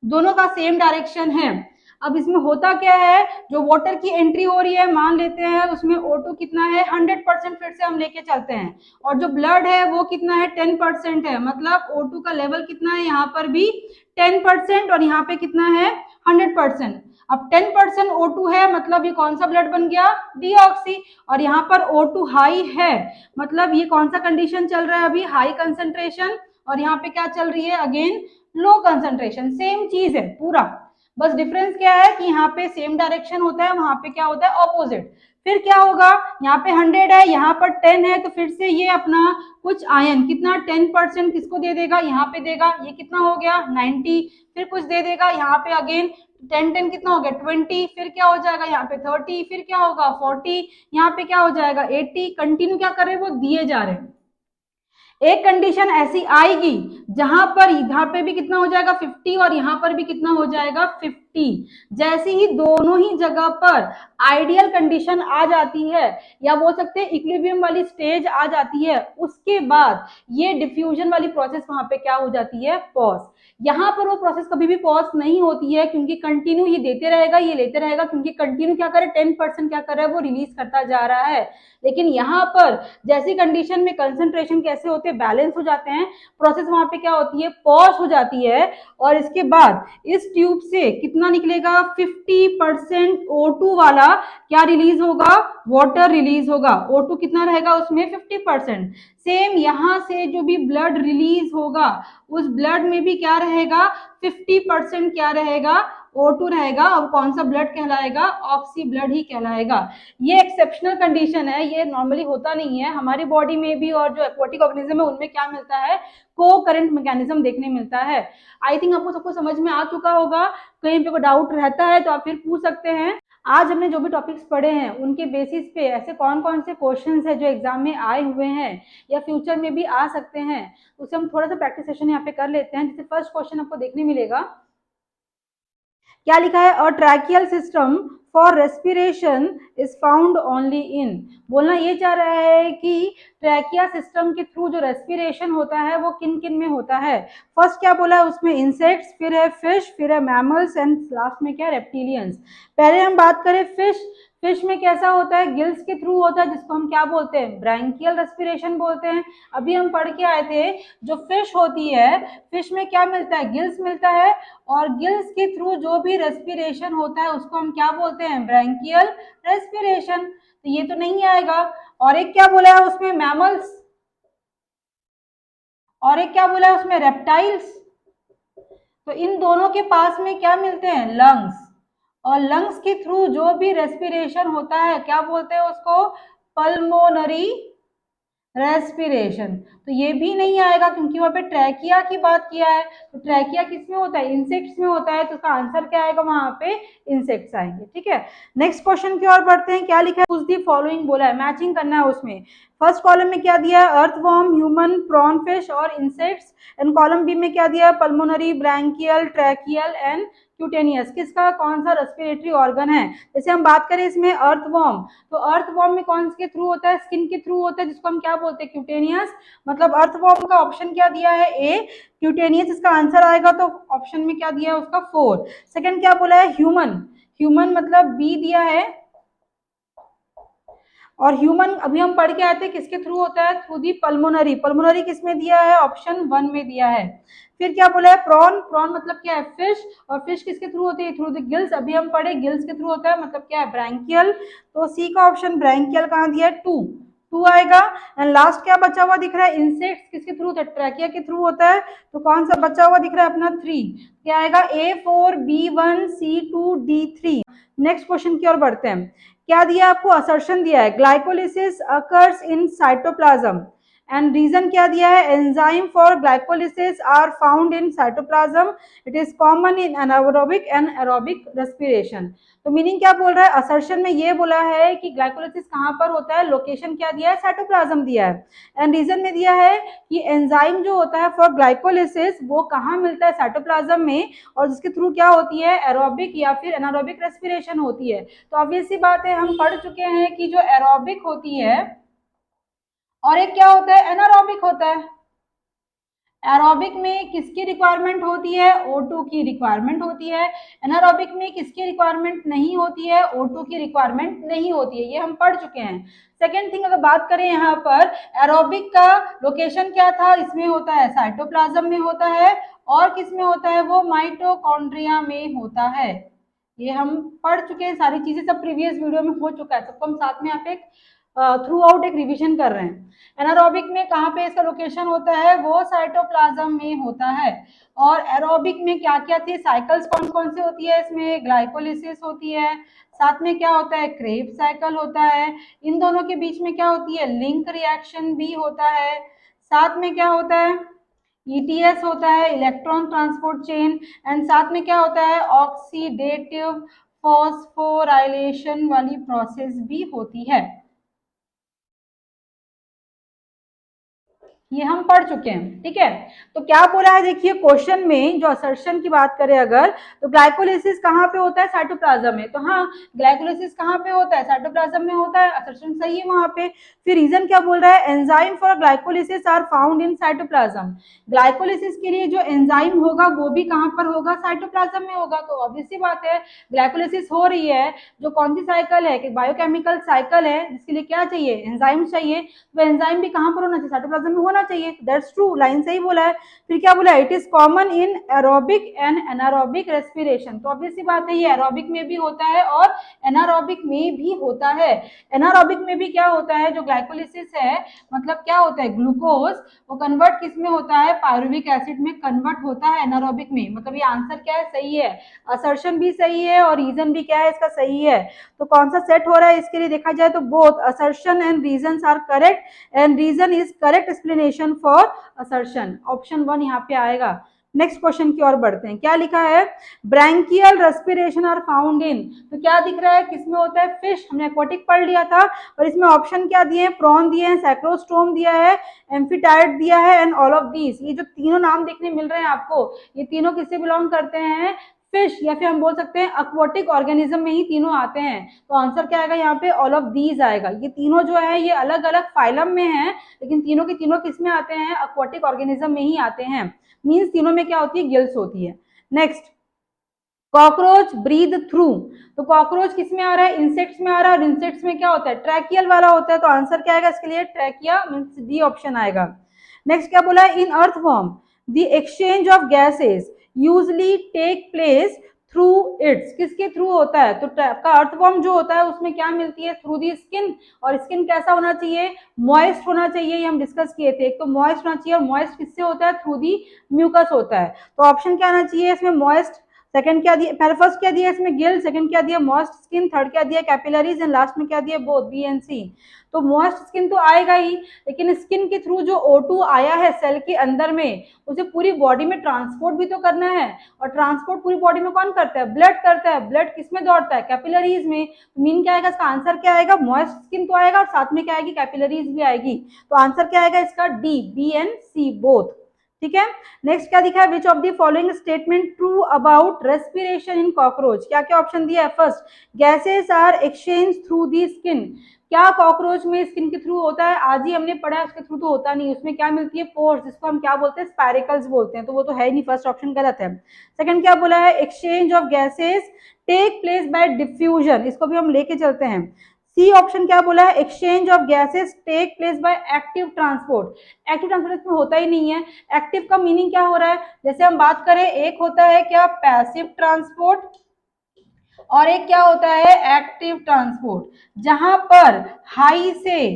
दोनों का सेम डायरेक्शन है। अब इसमें होता क्या है, जो वाटर की एंट्री हो रही है, मान लेते हैं उसमें O2 कितना है, 100%, फिर से हम लेके चलते हैं, और जो ब्लड है वो कितना है, 10% है, मतलब O2 का लेवल कितना है, यहाँ पर भी 10%, और यहाँ पे कितना है, 100%। अब 10% O2 है, मतलब ये कौन सा ब्लड बन गया, डीऑक्सी। और यहाँ पर O2 हाई है, मतलब ये कौन सा कंडीशन चल रहा है अभी, हाई कंसंट्रेशन, और यहाँ पे क्या चल रही है, अगेन लो कंसंट्रेशन। सेम चीज है पूरा, बस डिफरेंस क्या है कि यहाँ पे सेम डायरेक्शन होता है, वहां पे क्या होता है, ऑपोजिट। फिर क्या होगा, यहाँ पे 100 है, यहाँ पर 10 है, तो फिर से ये अपना कुछ आयन कितना, 10% किसको दे देगा, यहाँ पे देगा, ये कितना हो गया, 90। फिर कुछ दे देगा यहाँ पे, अगेन 10 कितना हो गया, 20। फिर क्या हो जाएगा यहाँ पे 30, फिर क्या होगा 40, यहाँ पे क्या हो जाएगा 80। कंटिन्यू क्या कर रहे हैं, वो दिए जा रहे हैं। एक कंडीशन ऐसी आएगी जहां पर यहाँ पे भी कितना हो जाएगा 50, और यहाँ पर भी कितना हो जाएगा 50। जैसे ही दोनों ही जगह पर आइडियल कंडीशन आ जाती है, या बोल सकते हैं इक्विलिब्रियम वाली स्टेज आ जाती है, उसके बाद ये डिफ्यूजन वाली प्रोसेस वहां पे क्या हो जाती है, पॉज। यहाँ पर वो प्रोसेस कभी भी पॉज नहीं होती है, क्योंकि कंटिन्यू ये देते रहेगा, ये लेते रहेगा, क्योंकि कंटिन्यू क्या करे, 10% क्या कर रहा है, वो रिलीज करता जा रहा है। लेकिन यहाँ पर जैसी कंडीशन में कंसंट्रेशन कैसे होते हैं, बैलेंस हो जाते हैं, प्रोसेस वहां पे क्या होती है, पॉज हो जाती है। और इसके बाद इस ट्यूब से कितना निकलेगा, 50% O2 वाला क्या रिलीज होगा, वाटर रिलीज होगा। O2 कितना रहेगा उसमें, 50%। सेम यहाँ से जो भी ब्लड रिलीज होगा, उस ब्लड में भी क्या रहेगा, 50% क्या रहेगा, O2 रहेगा। अब कौन सा ब्लड कहलाएगा, ऑक्सी ब्लड ही कहलाएगा। ये एक्सेप्शनल कंडीशन है, ये नॉर्मली होता नहीं है हमारी बॉडी में भी, और जो एक्वाटिक ऑर्गेनिज्म है उनमें क्या मिलता है, को करंट मैकेनिज्म देखने मिलता है। आई थिंक आपको सबको समझ में आ चुका होगा। कहीं पे कोई डाउट रहता है तो आप फिर पूछ सकते हैं। आज हमने जो भी टॉपिक्स पढ़े हैं उनके बेसिस पे ऐसे कौन कौन से क्वेश्चंस है जो एग्जाम में आए हुए हैं या फ्यूचर में भी आ सकते हैं, उसे हम थोड़ा सा प्रैक्टिस सेशन यहाँ पे कर लेते हैं। जैसे फर्स्ट क्वेश्चन आपको देखने मिलेगा, क्या लिखा है, a tracheal system for respiration is found only in. बोलना ये चाह रहा है कि ट्रैकिया सिस्टम के थ्रू जो रेस्पिरेशन होता है वो किन किन में होता है। फर्स्ट क्या बोला है उसमें, इंसेक्ट्स, फिर है फिश, फिर है मैमल्स, एंड लास्ट में क्या, रेप्टिलियंस। पहले हम बात करें फिश। फिश में कैसा होता है, गिल्स के थ्रू होता है, जिसको हम क्या बोलते हैं, ब्रैंकियल रेस्पिरेशन बोलते हैं। अभी हम पढ़ के आए थे, जो फिश होती है, फिश में क्या मिलता है, गिल्स मिलता है, और गिल्स के थ्रू जो भी रेस्पिरेशन होता है उसको हम क्या बोलते हैं, ब्रैंकियल रेस्पिरेशन। तो ये तो नहीं आएगा। और एक क्या बोला है उसमें, मैमल्स, और एक क्या बोला है उसमें, रेप्टाइल्स। तो इन दोनों के पास में क्या मिलते हैं, लंग्स, और लंग्स के थ्रू जो भी रेस्पिरेशन होता है क्या बोलते हैं उसको, पल्मोनरी रेस्पिरेशन। तो ये भी नहीं आएगा क्योंकि वहां पे ट्रैकिया की बात किया है। तो ट्रैकिया किस में होता है, इंसेक्ट्स में होता है, तो उसका आंसर क्या आएगा, वहां पे इंसेक्ट्स आएंगे। ठीक है, नेक्स्ट क्वेश्चन की ओर बढ़ते हैं। क्या लिखा है, उस दी फॉलोइंग बोला है, मैचिंग करना है उसमें। फर्स्ट कॉलम में क्या दिया है, अर्थवॉर्म, ह्यूमन, प्रॉन फिश और इंसेक्ट्स। एंड कॉलम बी में क्या दिया है, pulmonary, branchial, tracheal and cutaneous. किसका, कौन सा रेस्पिरेटरी ऑर्गन है। जैसे हम बात करें इसमें अर्थवॉर्म, तो अर्थवॉर्म में कौन के थ्रू होता है, स्किन के थ्रू होता है, जिसको हम क्या बोलते हैं, क्यूटेनियस। मतलब अर्थवॉर्म का ऑप्शन क्या दिया है, ए क्यूटेनियस इसका आंसर आएगा। तो ऑप्शन में क्या दिया है उसका 4। सेकंड क्या बोला है, ह्यूमन, ह्यूमन मतलब बी दिया है। और ह्यूमन अभी हम पढ़ के आते हैं किसके थ्रू होता है, थ्रू दी पल्मोनरी। पल्मोनरी किसमें दिया है, ऑप्शन 1 में दिया है। फिर क्या बोला है, प्रॉन, प्रॉन मतलब क्या है, फिश। और फिश किसके थ्रू होती है, थ्रू द गिल्स। अभी हम पढ़े गिल्स के थ्रू होता है, मतलब क्या है, ब्रैंकियल। तो सी का ऑप्शन ब्रैंकियल कहाँ दिया है, 2, 2 आएगा। एंड लास्ट क्या बचा हुआ दिख रहा है, इंसेक्ट्स किसके थ्रू होता है, ट्रैकिया के थ्रू होता है। तो कौन सा बचा हुआ दिख रहा है अपना 3, क्या आएगा, A4B1C2D3। नेक्स्ट क्वेश्चन की ओर बढ़ते हैं। क्या दिया आपको, असर्शन दिया है, glycolysis occurs in cytoplasm. And reason क्या दिया है, enzyme for glycolysis are found in cytoplasm, it is common in anaerobic and aerobic respiration. तो मीनिंग क्या बोल रहा है, असर्शन में ये बोला है कि ग्लाइकोलिसिस कहाँ पर होता है, लोकेशन क्या दिया है, साइटोप्लाज्म दिया है। एंड रीजन में दिया है कि एंजाइम जो होता है फॉर ग्लाइकोलिसिस वो कहाँ मिलता है, साइटोप्लाज्म में, और जिसके थ्रू क्या होती है, एरोबिक या फिर एनारोबिक रेस्पिरेशन होती है। तो ऑब्वियस सी बात है, हम पढ़ चुके हैं कि जो एरोबिक होती है और एक क्या होता है, एनारोबिक होता है। एरोबिक में किसकी रिक्वायरमेंट होती है, O2 की रिक्वायरमेंट होती है। एनारोबिक में किसकी रिक्वायरमेंट नहीं होती है, O2 की रिक्वायरमेंट नहीं होती है, ये हम पढ़ चुके हैं। सेकेंड थिंग अगर बात करें यहाँ पर, एरोबिक का लोकेशन क्या था, इसमें होता है साइटोप्लाज्म में होता है, और किस में होता है, वो माइटोकॉन्ड्रिया में होता है। ये हम पढ़ चुके हैं, सारी चीजें सब प्रीवियस वीडियो में हो चुका है, सबको हम साथ में यहाँ पे थ्रू आउट एक रिविजन कर रहे हैं। एनारोबिक में कहाँ पे इसका लोकेशन होता है, वो साइटोप्लाज्म में होता है। और एरोबिक में क्या क्या थी साइकिल्स, कौन कौन से होती है, इसमें ग्लाइकोलिसिस होती है, साथ में क्या होता है, क्रेब्स साइकिल होता है, इन दोनों के बीच में क्या होती है, लिंक रिएक्शन भी होता है, साथ में क्या होता है, ETS होता है, इलेक्ट्रॉन ट्रांसपोर्ट चेन, एंड साथ में क्या होता है, ऑक्सीडेटिव फॉस्फोराइलेशन वाली प्रोसेस भी होती है। ये हम पढ़ चुके हैं, ठीक है। तो क्या बोला है, देखिए क्वेश्चन में जो असर्शन की बात करें अगर, तो ग्लाइकोलिसिस कहाँ पे होता है, साइटोप्लाज्म में। तो हाँ, ग्लाइकोलिसिस कहाँ पे होता है, साइटोप्लाज्म में होता है, असर्शन सही है वहां पे। फिर रीजन क्या बोल रहा है, enzyme for glycolysis are found in cytoplasm. Glycolysis के लिए जो एंजाइम होगा वो भी कहाँ पर होगा, साइटोप्लाज्म में होगा। तो ऑब्वियस सी बात है, ग्लाइकोलिसिस हो रही है, जो कौन सी साइकिल है, कि बायोकेमिकल साइकिल है, जिसके लिए क्या चाहिए, एंजाइम चाहिए। तो एंजाइम भी कहाँ पर होना चाहिए, साइटोप्लाज्म में होना चाहिए। दैट्स ट्रू, लाइन सही बोला है। फिर क्या बोला, it is common in aerobic and anaerobic respiration. तो ऑब्वियस सी बात है, ये एरोबिक में भी होता है और एनारोबिक में भी होता है। एनारोबिक में भी क्या होता है, जो ग्लाइकोलिसिस है, मतलब क्या होता है, ग्लूकोज वो कन्वर्ट किस में होता है, पायरुविक एसिड में कन्वर्ट होता है एनारोबिक में। मतलब ये आंसर क्या है, सही है। असर्शन भी सही है और रीजन भी क्या है इसका, सही है। तो कौन सा सेट हो रहा है इसके लिए देखा जाए तो both assertion and reasons are correct and reason is correct explanation for assertion. Option 1 यहाँ पे आएगा। नेक्स्ट क्वेश्चन की ओर बढ़ते हैं। क्या लिखा है, branchial respiration are found in. तो क्या दिख रहा है, किसमें होता है, फिश। हमने एक्वाटिक पढ़ लिया था। और इसमें ऑप्शन क्या दिए हैं, प्रॉन दिए हैं, सैक्रोस्टोम दिया है, एम्फीटाइड दिया है, एंड ऑल ऑफ दीज। ये जो तीनों नाम देखने मिल रहे हैं आपको, ये तीनों किससे बिलोंग करते हैं, फिश, या फिर हम बोल सकते हैं अक्वाटिक ऑर्गेनिज्म में ही तीनों आते हैं। तो आंसर क्या आएगा यहाँ पे, ऑल ऑफ दीज आएगा। ये तीनों जो है ये अलग अलग फाइलम में हैं, लेकिन तीनों के तीनों किस में आते हैं, अक्वाटिक ऑर्गेनिज्म में ही आते हैं। मींस तीनों में क्या होती है, गिल्स होती है। Next, cockroach breathe through. तो कॉकरोच किस में आ रहा है, इंसेक्ट्स में आ रहा है, और इंसेक्ट्स में क्या होता है, ट्रैकियल वाला होता है। तो आंसर क्या आएगा इसके लिए, ट्रैकिया, मींस डी ऑप्शन आएगा। नेक्स्ट क्या बोला है, in earthworm the exchange of gases usually take place through its. किसके थ्रू होता है, तो का अर्थवॉर्म जो होता है उसमें क्या मिलती है, थ्रू दी स्किन। और स्किन कैसा होना चाहिए, मॉइस्ट होना चाहिए, ये हम डिस्कस किए थे। एक तो मॉइस्ट होना चाहिए, और मॉइस्ट किससे होता है, थ्रू दी म्यूकस होता है। तो ऑप्शन क्या आना चाहिए इसमें, मॉइस्ट। सेकंड क्या दिया, पहले फर्स्ट क्या दिया इसमें, गिल। सेकंड क्या दिया, मॉइस्ट स्किन। थर्ड क्या दिया, कैपिलरीज। एंड लास्ट में क्या दिया, बोथ, बी एंड सी। तो मॉइस्ट स्किन तो आएगा ही, लेकिन स्किन के थ्रू जो O2 आया है सेल के अंदर में, उसे पूरी बॉडी में ट्रांसपोर्ट भी तो करना है। और ट्रांसपोर्ट पूरी बॉडी में कौन करता है, ब्लड करता है। ब्लड किस में दौड़ता है, कैपिलरीज में। मीन क्या आएगा, इसका आंसर क्या आएगा, मॉइस्ट स्किन तो आएगा, और साथ में क्या आएगी, कैपिलरीज भी आएगी। तो आंसर क्या आएगा इसका, D, B and C both. ठीक है। नेक्स्ट क्या दिखा है, which of the following statement true about respiration in cockroach, क्या क्या ऑप्शन दिया है। First, gases are exchange through the skin, क्या कॉकरोच में स्किन के थ्रू होता है, आज ही हमने पढ़ा है, उसके थ्रू तो होता नहीं, उसमें क्या मिलती है, पोर्स, जिसको हम क्या बोलते हैं, स्पाइरिकल्स बोलते हैं, तो वो तो है ही नहीं, फर्स्ट ऑप्शन गलत है। सेकंड क्या बोला है, exchange of gases take place by diffusion, इसको भी हम लेके चलते हैं। सी ऑप्शन क्या बोला है, exchange of gases take place by active transport, active transport इसमें होता ही नहीं है। एक्टिव का मीनिंग क्या हो रहा है, जैसे हम बात करें, एक होता है क्या, पैसिव ट्रांसपोर्ट, और एक क्या होता है, एक्टिव ट्रांसपोर्ट, जहां पर हाई से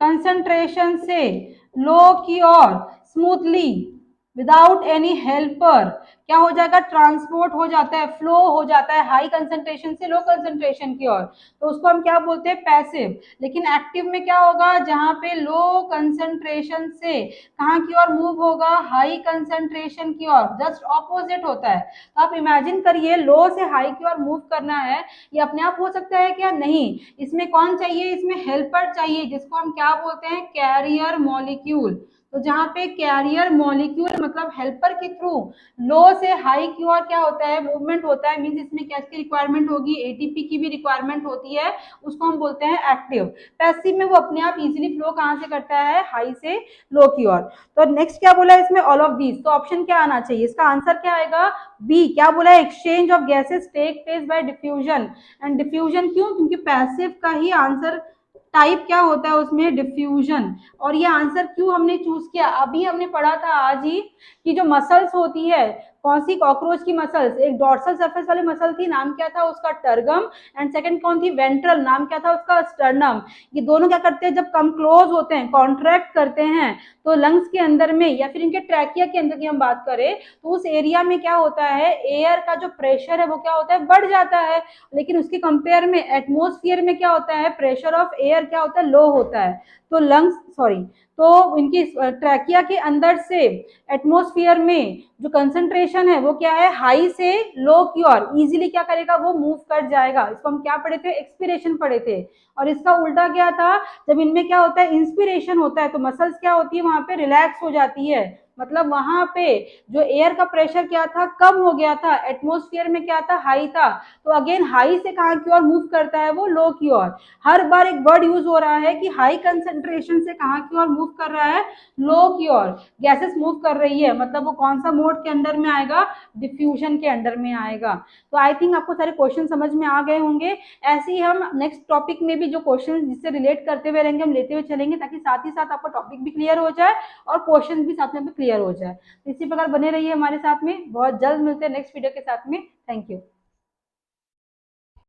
कंसंट्रेशन से लो की ओर स्मूथली विदाउट एनी हेल्पर क्या हो जाएगा, ट्रांसपोर्ट हो जाता है, फ्लो हो जाता है हाई कंसंट्रेशन से लो कंसंट्रेशन की ओर, तो उसको हम क्या बोलते हैं, पैसिव। लेकिन एक्टिव में क्या होगा, जहां पे लो कंसंट्रेशन से कहां की ओर मूव होगा, हाई कंसंट्रेशन की ओर, जस्ट ऑपोजिट होता है। तो आप इमेजिन करिए, लो से हाई की ओर मूव करना है, ये अपने आप हो सकता है क्या, नहीं, इसमें कौन चाहिए, इसमें हेल्पर चाहिए, जिसको हम क्या बोलते हैं, कैरियर मॉलिक्यूल। तो जहां पे कैरियर मॉलिक्यूल मतलब हेल्पर के थ्रू लो से हाई की ओर क्या होता है, मूवमेंट होता है, मींस इसमें क्या की रिक्वायरमेंट होगी, एटीपी की भी रिक्वायरमेंट होती है, उसको हम बोलते हैं एक्टिव। पैसिव में वो अपने आप इजीली फ्लो कहां से करता है, हाई से लो की ओर। तो नेक्स्ट क्या बोला है इसमें, ऑल ऑफ दीज, तो ऑप्शन क्या आना चाहिए, इसका आंसर क्या आएगा, बी, क्या बोला है, exchange of gases take place by diffusion. And diffusion क्यों, क्योंकि पैसिव का ही आंसर टाइप क्या होता है उसमें, डिफ्यूजन। और ये आंसर क्यों हमने चूज किया, अभी हमने पढ़ा था आज ही कि जो मसल्स होती है, कौन सी, कॉकरोच की मसल्स, एक डॉर्सल सरफेस वाली मसल थी, नाम क्या था उसका, टर्गम, एंड सेकंड कौन थी, वेंट्रल, नाम क्या था उसका, स्टर्नम। ये दोनों क्या करते हैं, जब कम क्लोज होते हैं, कॉन्ट्रैक्ट करते हैं, तो लंग्स के अंदर में या फिर इनके ट्रैकिया के अंदर की हम बात करें, तो उस एरिया में क्या होता है, एयर का जो प्रेशर है वो क्या होता है, बढ़ जाता है। लेकिन उसके कंपेयर में एटमोस्फियर में क्या होता है, प्रेशर ऑफ एयर क्या होता है, लो होता है। तो लंग्स, सॉरी, तो इनकी ट्रैकिया के अंदर से एटमोस्फियर में जो कंसंट्रेशन है वो क्या है, हाई से लो की ओर इजीली क्या करेगा, वो मूव कर जाएगा। इसको हम क्या पढ़े थे, एक्सपिरेशन पढ़े थे। और इसका उल्टा क्या था, जब इनमें क्या होता है, इंस्पिरेशन होता है, तो मसल्स क्या होती है, वहां पे रिलैक्स हो जाती है, मतलब वहां पे जो एयर का प्रेशर क्या था, कम हो गया था, एटमोस्फियर में क्या था, हाई था। तो अगेन हाई से कहां की ओर मूव करता है, वो लो की ओर। हर बार एक वर्ड यूज हो रहा है कि हाई कंसंट्रेशन से कहां की ओर मूव कर रहा है, लो की ओर। गैसेस मूव कर रही है, मतलब वो कौन सा मोड के अंदर में आएगा, डिफ्यूजन के अंदर में आएगा। तो आई थिंक आपको सारे क्वेश्चन समझ में आ गए होंगे। ऐसे ही हम नेक्स्ट टॉपिक में भी जो क्वेश्चन जिससे रिलेट करते हुए रहेंगे, हम लेते हुए चलेंगे, ताकि साथ ही साथ आपका टॉपिक भी क्लियर हो जाए और क्वेश्चन भी साथ में क्लियर हो जाए। तो इसी प्रकार बने रहिए हमारे साथ में, बहुत जल्द मिलते हैं नेक्स्ट वीडियो के साथ में। Thank you.